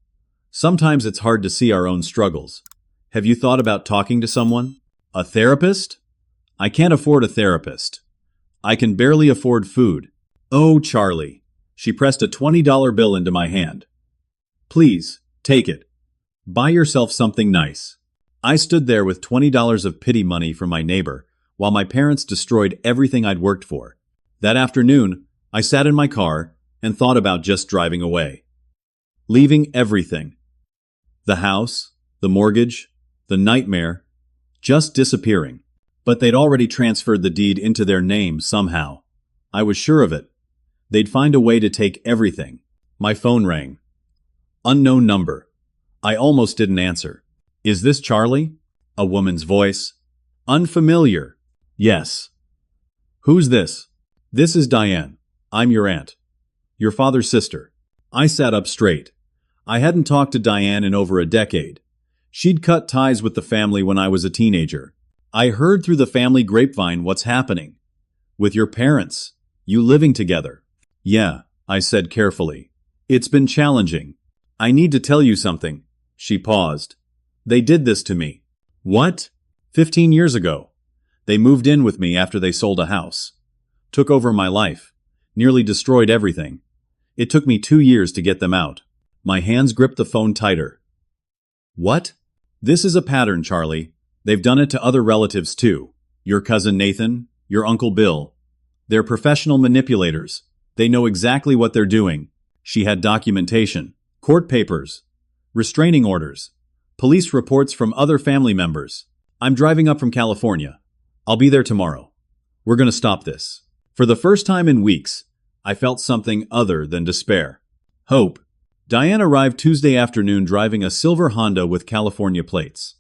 Sometimes it's hard to see our own struggles. Have you thought about talking to someone? A therapist? I can't afford a therapist. I can barely afford food. Oh, Charlie. She pressed a $20 bill into my hand. Please, take it. Buy yourself something nice. I stood there with $20 of pity money from my neighbor, while my parents destroyed everything I'd worked for. That afternoon, I sat in my car and thought about just driving away. Leaving everything. The house, the mortgage, the nightmare, just disappearing. But they'd already transferred the deed into their name somehow. I was sure of it. They'd find a way to take everything. My phone rang. Unknown number. I almost didn't answer. Is this Charlie? A woman's voice. Unfamiliar. Yes. Who's this? This is Diane. I'm your aunt. Your father's sister. I sat up straight. I hadn't talked to Diane in over a decade. She'd cut ties with the family when I was a teenager. I heard through the family grapevine what's happening. With your parents. You living together. Yeah, I said carefully. It's been challenging. I need to tell you something. She paused. They did this to me. What? 15 years ago. They moved in with me after they sold a house. Took over my life. Nearly destroyed everything. It took me 2 years to get them out. My hands gripped the phone tighter. What? This is a pattern, Charlie. They've done it to other relatives too. Your cousin Nathan, your Uncle Bill. They're professional manipulators. They know exactly what they're doing. She had documentation, court papers, restraining orders, police reports from other family members. I'm driving up from California. I'll be there tomorrow. We're going to stop this. For the first time in weeks, I felt something other than despair. Hope. Diane arrived Tuesday afternoon driving a silver Honda with California plates.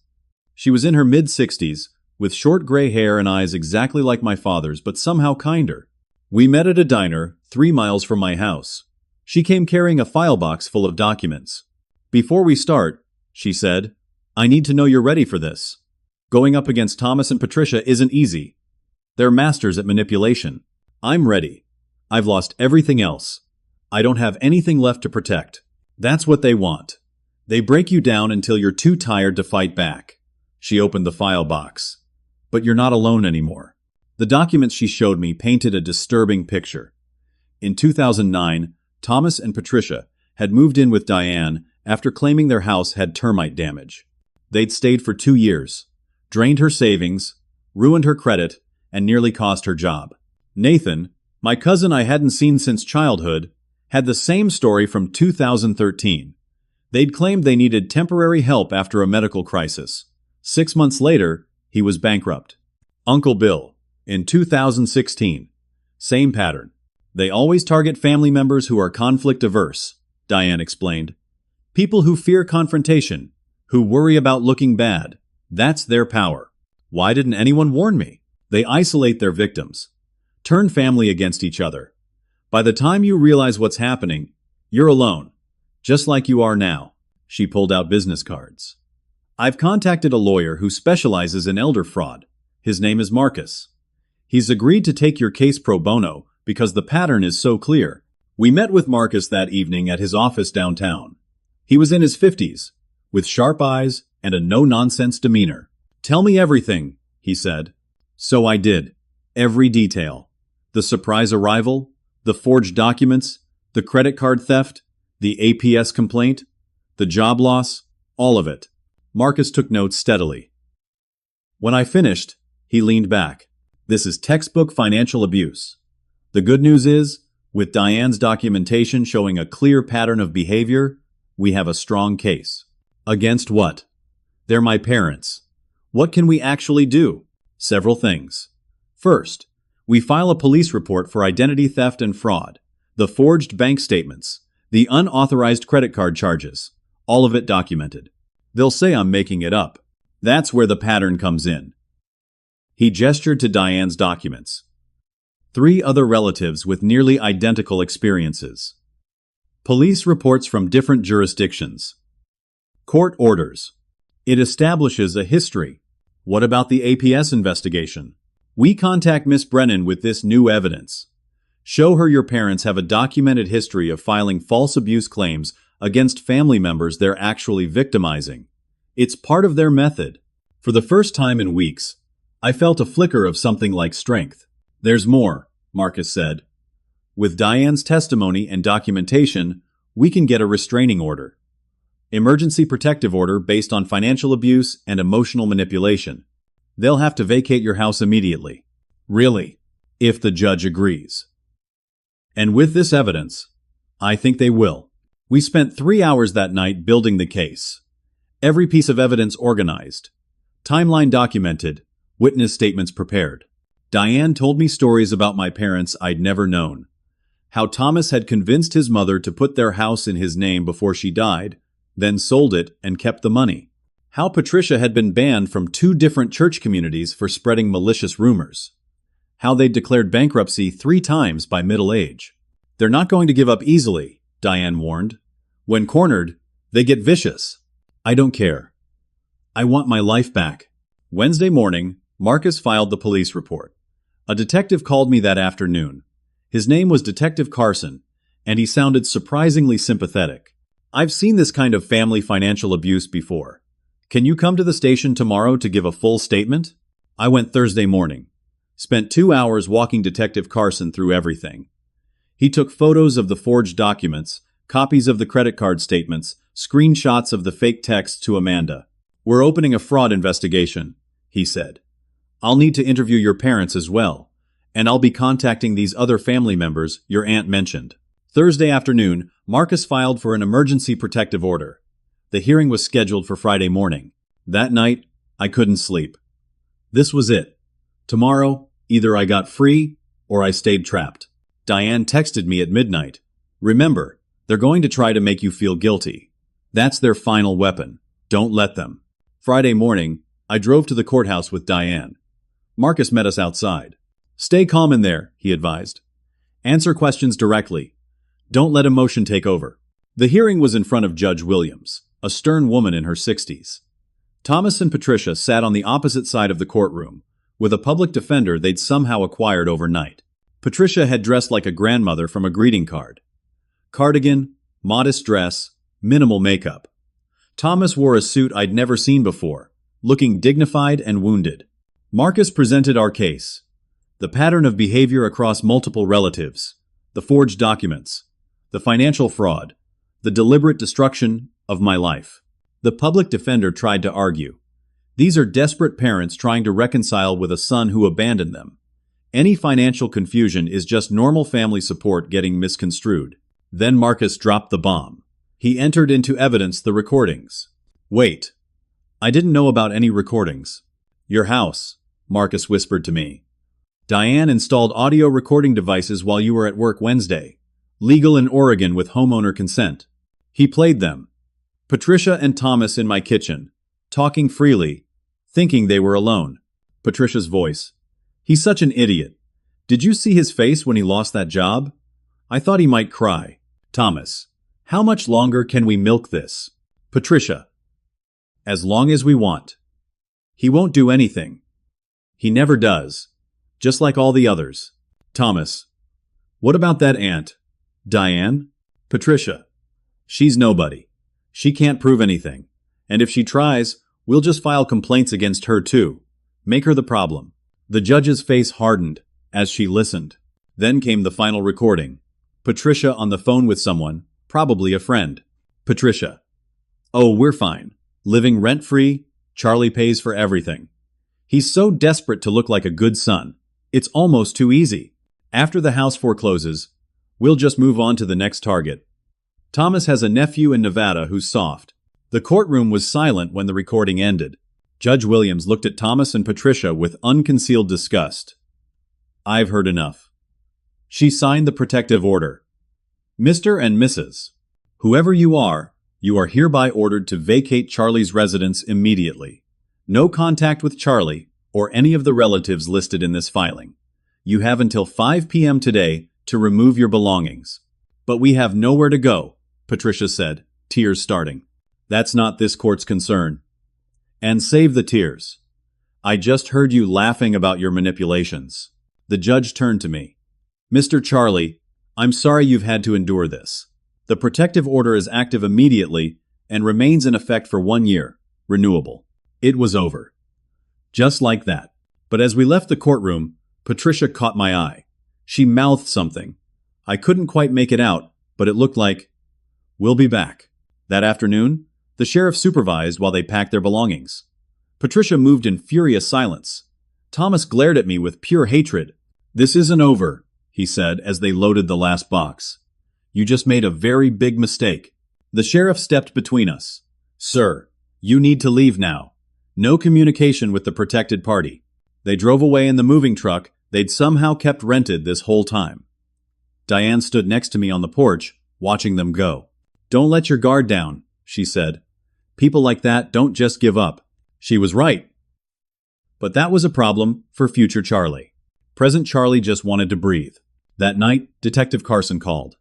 She was in her mid-60s, with short gray hair and eyes exactly like my father's, but somehow kinder. We met at a diner 3 miles from my house. She came carrying a file box full of documents. Before we start, she said, I need to know you're ready for this. Going up against Thomas and Patricia isn't easy. They're masters at manipulation. I'm ready. I've lost everything else. I don't have anything left to protect. That's what they want. They break you down until you're too tired to fight back. She opened the file box. But you're not alone anymore. The documents she showed me painted a disturbing picture. In 2009, Thomas and Patricia had moved in with Diane after claiming their house had termite damage. They'd stayed for 2 years, drained her savings, ruined her credit, and nearly cost her job. Nathan, my cousin I hadn't seen since childhood, had the same story from 2013. They'd claimed they needed temporary help after a medical crisis. 6 months later, he was bankrupt. Uncle Bill, in 2016. Same pattern. They always target family members who are conflict-averse, Diane explained. People who fear confrontation, who worry about looking bad. That's their power. Why didn't anyone warn me? They isolate their victims. Turn family against each other. By the time you realize what's happening, you're alone. Just like you are now. She pulled out business cards. I've contacted a lawyer who specializes in elder fraud. His name is Marcus. He's agreed to take your case pro bono because the pattern is so clear. We met with Marcus that evening at his office downtown. He was in his 50s, with sharp eyes and a no-nonsense demeanor. Tell me everything, he said. So I did. Every detail. The surprise arrival, the forged documents, the credit card theft, the APS complaint, the job loss, all of it. Marcus took notes steadily. When I finished, he leaned back. This is textbook financial abuse. The good news is, with Diane's documentation showing a clear pattern of behavior, we have a strong case. Against what? They're my parents. What can we actually do? Several things. First, we file a police report for identity theft and fraud, the forged bank statements, the unauthorized credit card charges, all of it documented. They'll say I'm making it up. That's where the pattern comes in. He gestured to Diane's documents. 3 other relatives with nearly identical experiences. Police reports from different jurisdictions. Court orders. It establishes a history. What about the APS investigation? We contact Miss Brennan with this new evidence. Show her your parents have a documented history of filing false abuse claims against family members they're actually victimizing. It's part of their method. For the first time in weeks, I felt a flicker of something like strength. There's more, Marcus said. With Diane's testimony and documentation, we can get a restraining order. Emergency protective order based on financial abuse and emotional manipulation. They'll have to vacate your house immediately. Really, if the judge agrees. And with this evidence, I think they will. We spent 3 hours that night building the case. Every piece of evidence organized. Timeline documented. Witness statements prepared. Diane told me stories about my parents I'd never known. How Thomas had convinced his mother to put their house in his name before she died, then sold it and kept the money. How Patricia had been banned from 2 different church communities for spreading malicious rumors. How they'd declared bankruptcy 3 times by middle age. They're not going to give up easily, Diane warned. When cornered, they get vicious. I don't care. I want my life back. Wednesday morning, Marcus filed the police report. A detective called me that afternoon. His name was Detective Carson, and he sounded surprisingly sympathetic. I've seen this kind of family financial abuse before. Can you come to the station tomorrow to give a full statement? I went Thursday morning. Spent 2 hours walking Detective Carson through everything. He took photos of the forged documents, copies of the credit card statements, screenshots of the fake texts to Amanda. We're opening a fraud investigation, he said. I'll need to interview your parents as well, and I'll be contacting these other family members your aunt mentioned. Thursday afternoon, Marcus filed for an emergency protective order. The hearing was scheduled for Friday morning. That night, I couldn't sleep. This was it. Tomorrow, either I got free or I stayed trapped. Diane texted me at midnight. Remember, they're going to try to make you feel guilty. That's their final weapon. Don't let them. Friday morning, I drove to the courthouse with Diane. Marcus met us outside. Stay calm in there, he advised. Answer questions directly. Don't let emotion take over. The hearing was in front of Judge Williams, a stern woman in her 60s. Thomas and Patricia sat on the opposite side of the courtroom, with a public defender they'd somehow acquired overnight. Patricia had dressed like a grandmother from a greeting card. Cardigan, modest dress, minimal makeup. Thomas wore a suit I'd never seen before, looking dignified and wounded. Marcus presented our case. The pattern of behavior across multiple relatives, the forged documents, the financial fraud, the deliberate destruction of my life. The public defender tried to argue. These are desperate parents trying to reconcile with a son who abandoned them. Any financial confusion is just normal family support getting misconstrued. Then Marcus dropped the bomb. He entered into evidence the recordings. Wait. I didn't know about any recordings. Your house, Marcus whispered to me. Diane installed audio recording devices while you were at work Wednesday. Legal in Oregon with homeowner consent. He played them. Patricia and Thomas in my kitchen, talking freely, thinking they were alone. Patricia's voice. He's such an idiot. Did you see his face when he lost that job? I thought he might cry. Thomas. How much longer can we milk this? Patricia. As long as we want. He won't do anything. He never does. Just like all the others. Thomas. What about that aunt? Diane? Patricia. She's nobody. She can't prove anything. And if she tries, we'll just file complaints against her too. Make her the problem. The judge's face hardened as she listened. Then came the final recording. Patricia on the phone with someone, probably a friend. Patricia. Oh, we're fine. Living rent-free, Charlie pays for everything. He's so desperate to look like a good son. It's almost too easy. After the house forecloses, we'll just move on to the next target. Thomas has a nephew in Nevada who's soft. The courtroom was silent when the recording ended. Judge Williams looked at Thomas and Patricia with unconcealed disgust. I've heard enough. She signed the protective order. Mr. and Mrs. Whoever you are hereby ordered to vacate Charlie's residence immediately. No contact with Charlie or any of the relatives listed in this filing. You have until 5 p.m. today to remove your belongings. But we have nowhere to go, Patricia said, tears starting. That's not this court's concern. And save the tears. I just heard you laughing about your manipulations. The judge turned to me. Mr. Charlie, I'm sorry you've had to endure this. The protective order is active immediately and remains in effect for 1 year, renewable. It was over. Just like that. But as we left the courtroom, Patricia caught my eye. She mouthed something. I couldn't quite make it out, but it looked like, "We'll be back." That afternoon, the sheriff supervised while they packed their belongings. Patricia moved in furious silence. Thomas glared at me with pure hatred. "This isn't over," he said as they loaded the last box. "You just made a very big mistake." The sheriff stepped between us. "Sir, you need to leave now. No communication with the protected party." They drove away in the moving truck they'd somehow kept rented this whole time. Diane stood next to me on the porch, watching them go. "Don't let your guard down," she said. "People like that don't just give up." She was right. But that was a problem for future Charlie. Present Charlie just wanted to breathe. That night, Detective Carson called.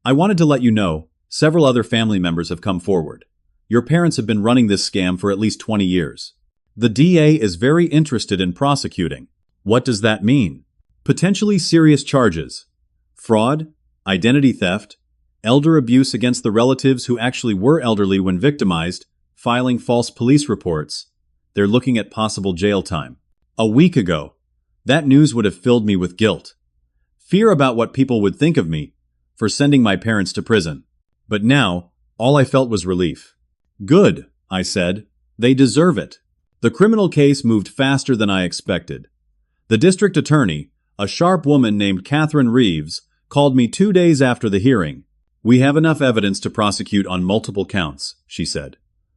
"I wanted to let you know, several other family members have come forward. Your parents have been running this scam for at least 20 years. The DA is very interested in prosecuting." "What does that mean?" "Potentially serious charges. Fraud, identity theft, elder abuse against the relatives who actually were elderly when victimized, filing false police reports. They're looking at possible jail time." A week ago, that news would have filled me with guilt. Fear about what people would think of me for sending my parents to prison. But now, all I felt was relief. "Good," I said. "They deserve it." The criminal case moved faster than I expected. The district attorney, a sharp woman named Catherine Reeves, called me 2 days after the hearing. "We have enough evidence to prosecute on multiple counts," she said.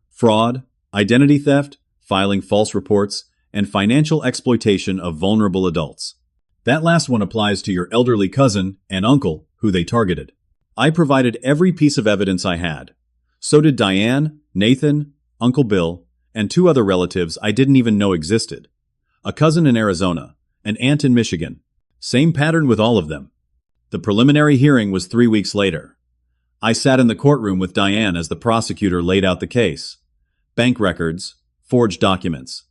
"Fraud, identity theft, filing false reports, and financial exploitation of vulnerable adults. That last one applies to your elderly cousin and uncle, who they targeted." I provided every piece of evidence I had. So did Diane, Nathan, Uncle Bill, and 2 other relatives I didn't even know existed. A cousin in Arizona, an aunt in Michigan. Same pattern with all of them. The preliminary hearing was 3 weeks later. I sat in the courtroom with Diane as the prosecutor laid out the case. Bank records, forged documents,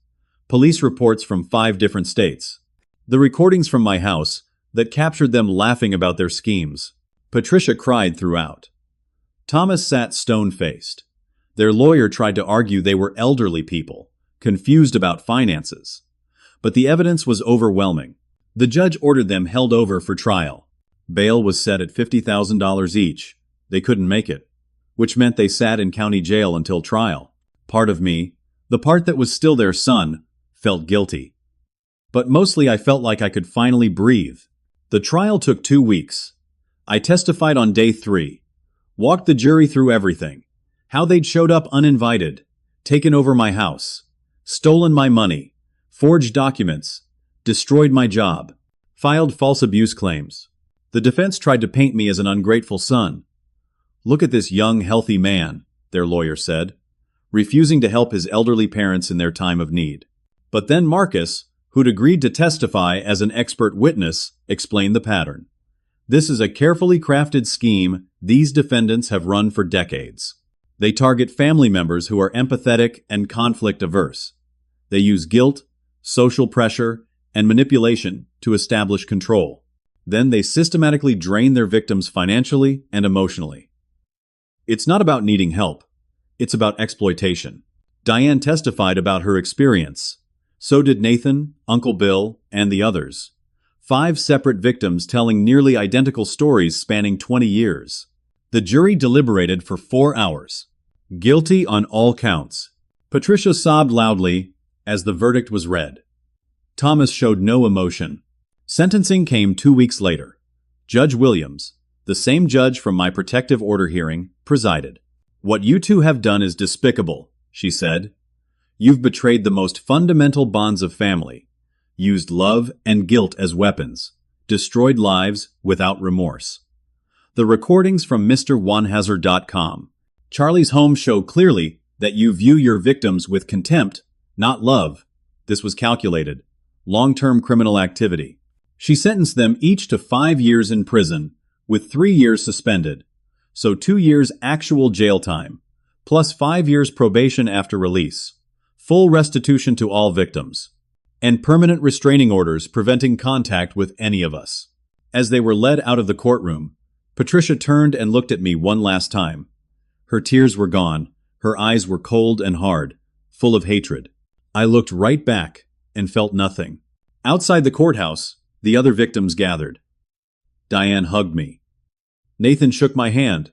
police reports from 5 different states, the recordings from my house that captured them laughing about their schemes. Patricia cried throughout. Thomas sat stone-faced. Their lawyer tried to argue they were elderly people, confused about finances. But the evidence was overwhelming. The judge ordered them held over for trial. Bail was set at $50,000 each. They couldn't make it, which meant they sat in county jail until trial. Part of me, the part that was still their son, felt guilty. But mostly I felt like I could finally breathe. The trial took 2 weeks. I testified on day 3, walked the jury through everything. How they'd showed up uninvited, taken over my house, stolen my money, forged documents, destroyed my job, filed false abuse claims. The defense tried to paint me as an ungrateful son. "Look at this young, healthy man," their lawyer said, refusing to help his elderly parents in their time of need. But then Marcus, who'd agreed to testify as an expert witness, explained the pattern. "This is a carefully crafted scheme these defendants have run for decades. They target family members who are empathetic and conflict-averse. They use guilt, social pressure, and manipulation to establish control. Then they systematically drain their victims financially and emotionally. It's not about needing help. It's about exploitation." Diane testified about her experience. So did Nathan, Uncle Bill, and the others. 5 separate victims telling nearly identical stories spanning 20 years. The jury deliberated for 4 hours. Guilty on all counts. Patricia sobbed loudly as the verdict was read. Thomas showed no emotion. Sentencing came 2 weeks later. Judge Williams, the same judge from my protective order hearing, presided. "What you 2 have done is despicable," she said. "You've betrayed the most fundamental bonds of family, used love and guilt as weapons, destroyed lives without remorse." The recordings from MrOneHazard.com. Charlie's home show clearly that you view your victims with contempt, not love. This was calculated. Long-term criminal activity. She sentenced them each to 5 years in prison, with 3 years suspended. So 2 years actual jail time, plus 5 years probation after release. Full restitution to all victims. And permanent restraining orders preventing contact with any of us. As they were led out of the courtroom, Patricia turned and looked at me one last time. Her tears were gone, her eyes were cold and hard, full of hatred. I looked right back and felt nothing. Outside the courthouse, the other victims gathered. Diane hugged me. Nathan shook my hand.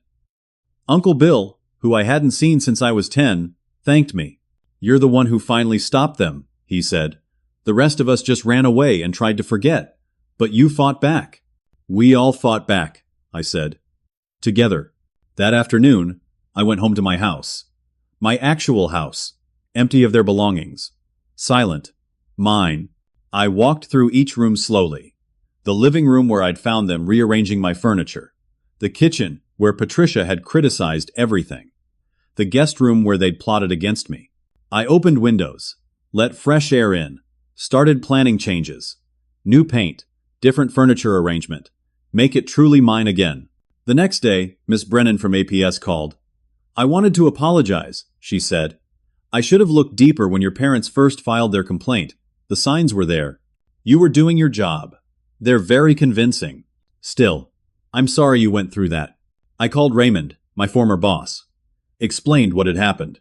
Uncle Bill, who I hadn't seen since I was 10, thanked me. "You're the one who finally stopped them," he said. "The rest of us just ran away and tried to forget. But you fought back." "We all fought back," I said. Together. That afternoon, I went home to my house. My actual house, empty of their belongings. Silent. Mine. I walked through each room slowly. The living room where I'd found them rearranging my furniture. The kitchen, where Patricia had criticized everything. The guest room where they'd plotted against me. I opened windows, let fresh air in, started planning changes. New paint, different furniture arrangement. Make it truly mine again. The next day, Miss Brennan from APS called. "I wanted to apologize," she said. "I should have looked deeper when your parents first filed their complaint. The signs were there. You were doing your job. They're very convincing. Still, I'm sorry you went through that." I called Raymond, my former boss. Explained what had happened.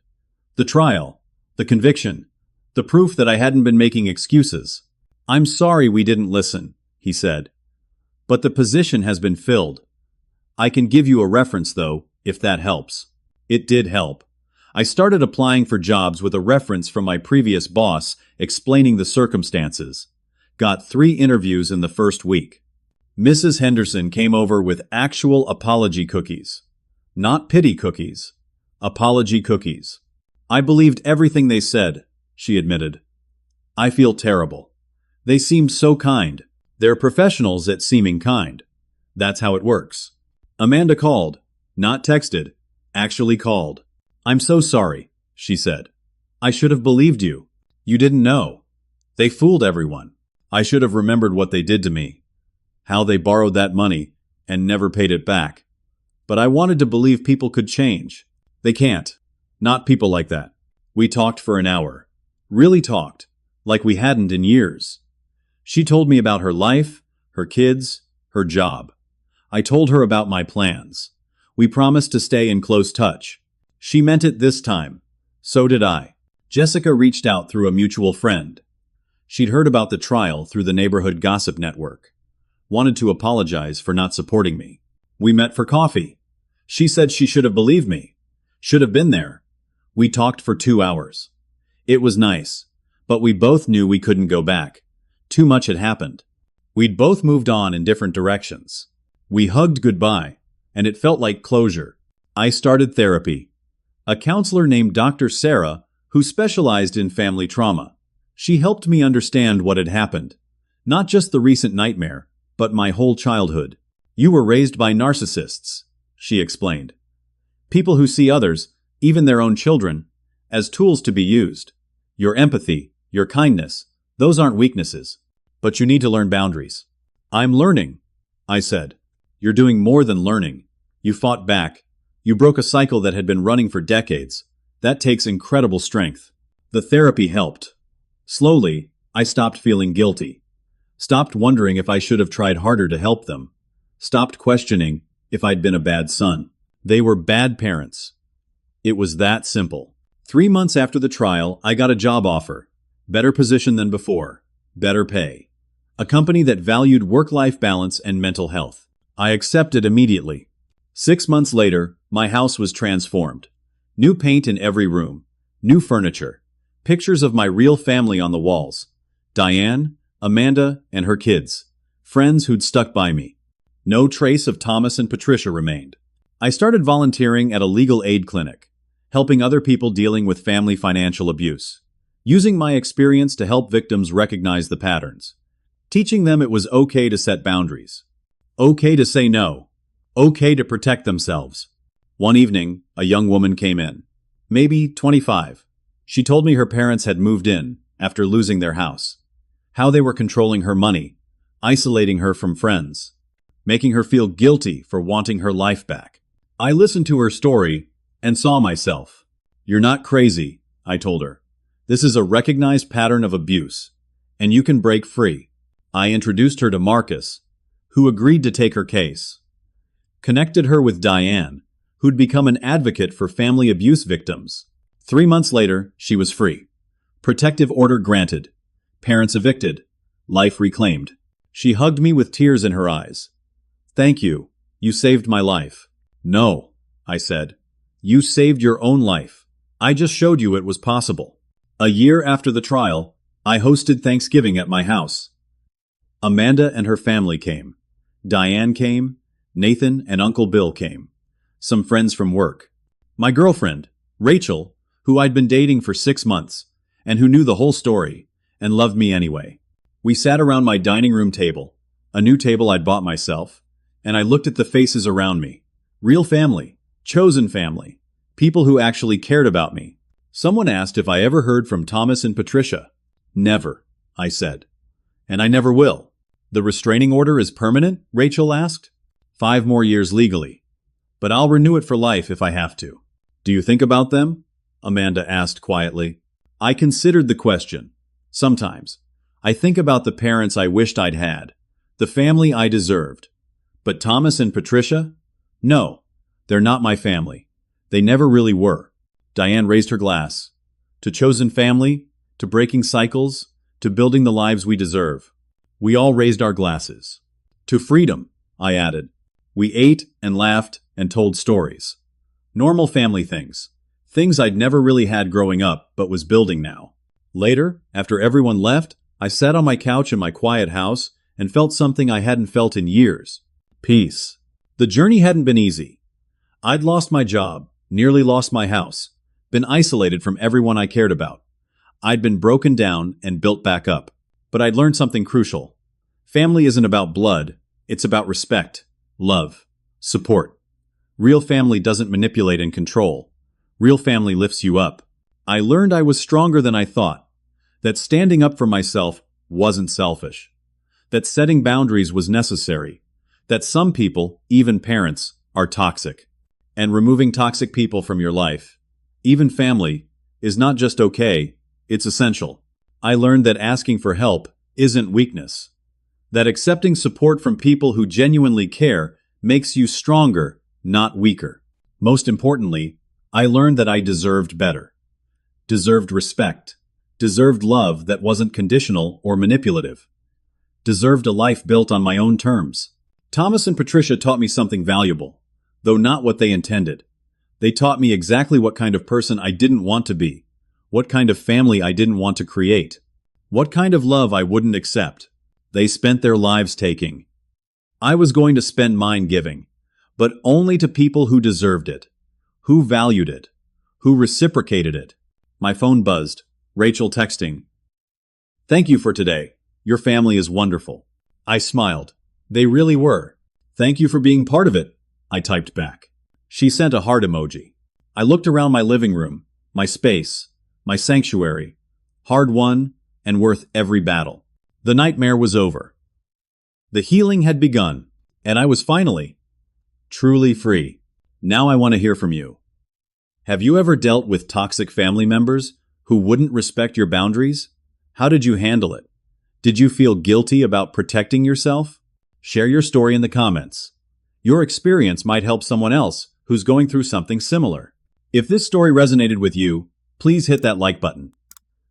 The trial, the conviction, the proof that I hadn't been making excuses. "I'm sorry we didn't listen," he said. "But the position has been filled. I can give you a reference, though, if that helps." It did help. I started applying for jobs with a reference from my previous boss explaining the circumstances. Got 3 interviews in the first week. Mrs. Henderson came over with actual apology cookies. Not pity cookies. Apology cookies. "I believed everything they said," she admitted. "I feel terrible. They seemed so kind. They're professionals at seeming kind. That's how it works." Amanda called, not texted, actually called. "I'm so sorry," she said. "I should have believed you. You didn't know. They fooled everyone. I should have remembered what they did to me. How they borrowed that money and never paid it back. But I wanted to believe people could change. They can't. Not people like that." We talked for an hour. Really talked. Like we hadn't in years. She told me about her life, her kids, her job. I told her about my plans. We promised to stay in close touch. She meant it this time. So did I. Jessica reached out through a mutual friend. She'd heard about the trial through the neighborhood gossip network. Wanted to apologize for not supporting me. We met for coffee. She said she should have believed me. Should have been there. We talked for 2 hours. It was nice, but we both knew we couldn't go back. Too much had happened. We'd both moved on in different directions. We hugged goodbye, and it felt like closure. I started therapy. A counselor named Dr. Sarah, who specialized in family trauma. She helped me understand what had happened. Not just the recent nightmare, but my whole childhood. "You were raised by narcissists," she explained. "People who see others, even their own children, as tools to be used. Your empathy, your kindness, those aren't weaknesses. But you need to learn boundaries." "I'm learning," I said. "You're doing more than learning. You fought back. You broke a cycle that had been running for decades. That takes incredible strength." The therapy helped. Slowly, I stopped feeling guilty. Stopped wondering if I should have tried harder to help them. Stopped questioning if I'd been a bad son. They were bad parents. It was that simple. 3 months after the trial, I got a job offer. Better position than before. Better pay. A company that valued work-life balance and mental health. I accepted immediately. 6 months later, my house was transformed. New paint in every room. New furniture. Pictures of my real family on the walls. Diane, Amanda, and her kids. Friends who'd stuck by me. No trace of Thomas and Patricia remained. I started volunteering at a legal aid clinic, helping other people dealing with family financial abuse. Using my experience to help victims recognize the patterns. Teaching them it was okay to set boundaries. Okay to say no. Okay to protect themselves. One evening, a young woman came in. Maybe 25. She told me her parents had moved in after losing their house. How they were controlling her money, isolating her from friends, making her feel guilty for wanting her life back. I listened to her story and saw myself. "You're not crazy," I told her. "This is a recognized pattern of abuse, and you can break free." I introduced her to Marcus, who agreed to take her case. Connected her with Diane, who'd become an advocate for family abuse victims. 3 months later, she was free. Protective order granted. Parents evicted. Life reclaimed. She hugged me with tears in her eyes. "Thank you. You saved my life." "No," I said. "You saved your own life. I just showed you it was possible." A year after the trial, I hosted Thanksgiving at my house. Amanda and her family came. Diane came. Nathan and Uncle Bill came. Some friends from work. My girlfriend, Rachel, who I'd been dating for 6 months, and who knew the whole story, and loved me anyway. We sat around my dining room table, a new table I'd bought myself, and I looked at the faces around me. Real family, chosen family, people who actually cared about me. Someone asked if I ever heard from Thomas and Patricia. "Never," I said. "And I never will." "The restraining order is permanent?" Rachel asked. 5 more years legally. But I'll renew it for life if I have to. "Do you think about them?" Amanda asked quietly. I considered the question. Sometimes. I think about the parents I wished I'd had, the family I deserved. But Thomas and Patricia? No, they're not my family. They never really were. Diane raised her glass. To chosen family, to breaking cycles, to building the lives we deserve. We all raised our glasses. To freedom, I added. We ate and laughed and told stories. Normal family things. Things I'd never really had growing up but was building now. Later, after everyone left, I sat on my couch in my quiet house and felt something I hadn't felt in years. Peace. The journey hadn't been easy. I'd lost my job, nearly lost my house, been isolated from everyone I cared about. I'd been broken down and built back up. But I'd learned something crucial. Family isn't about blood, it's about respect, love, support. Real family doesn't manipulate and control. Real family lifts you up. I learned I was stronger than I thought. That standing up for myself wasn't selfish. That setting boundaries was necessary. That some people, even parents, are toxic. And removing toxic people from your life, even family, is not just okay, it's essential. I learned that asking for help isn't weakness. That accepting support from people who genuinely care makes you stronger, not weaker. Most importantly, I learned that I deserved better. Deserved respect. Deserved love that wasn't conditional or manipulative. Deserved a life built on my own terms. Thomas and Patricia taught me something valuable, though not what they intended. They taught me exactly what kind of person I didn't want to be, what kind of family I didn't want to create, what kind of love I wouldn't accept. They spent their lives taking. I was going to spend mine giving, but only to people who deserved it, who valued it, who reciprocated it. My phone buzzed. Rachel texting. "Thank you for today. Your family is wonderful." I smiled. They really were. "Thank you for being part of it," I typed back. She sent a heart emoji. I looked around my living room, my space, my sanctuary, hard-won and worth every battle. The nightmare was over. The healing had begun, and I was finally, truly free. Now I want to hear from you. Have you ever dealt with toxic family members who wouldn't respect your boundaries? How did you handle it? Did you feel guilty about protecting yourself? Share your story in the comments. Your experience might help someone else who's going through something similar. If this story resonated with you, please hit that like button.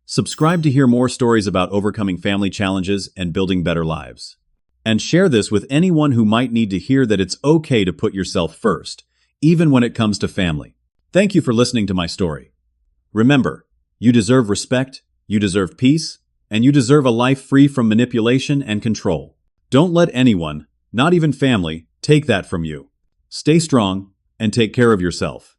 Subscribe to hear more stories about overcoming family challenges and building better lives. And share this with anyone who might need to hear that it's okay to put yourself first, even when it comes to family. Thank you for listening to my story. Remember, you deserve respect, you deserve peace, and you deserve a life free from manipulation and control. Don't let anyone, not even family, take that from you. Stay strong and take care of yourself.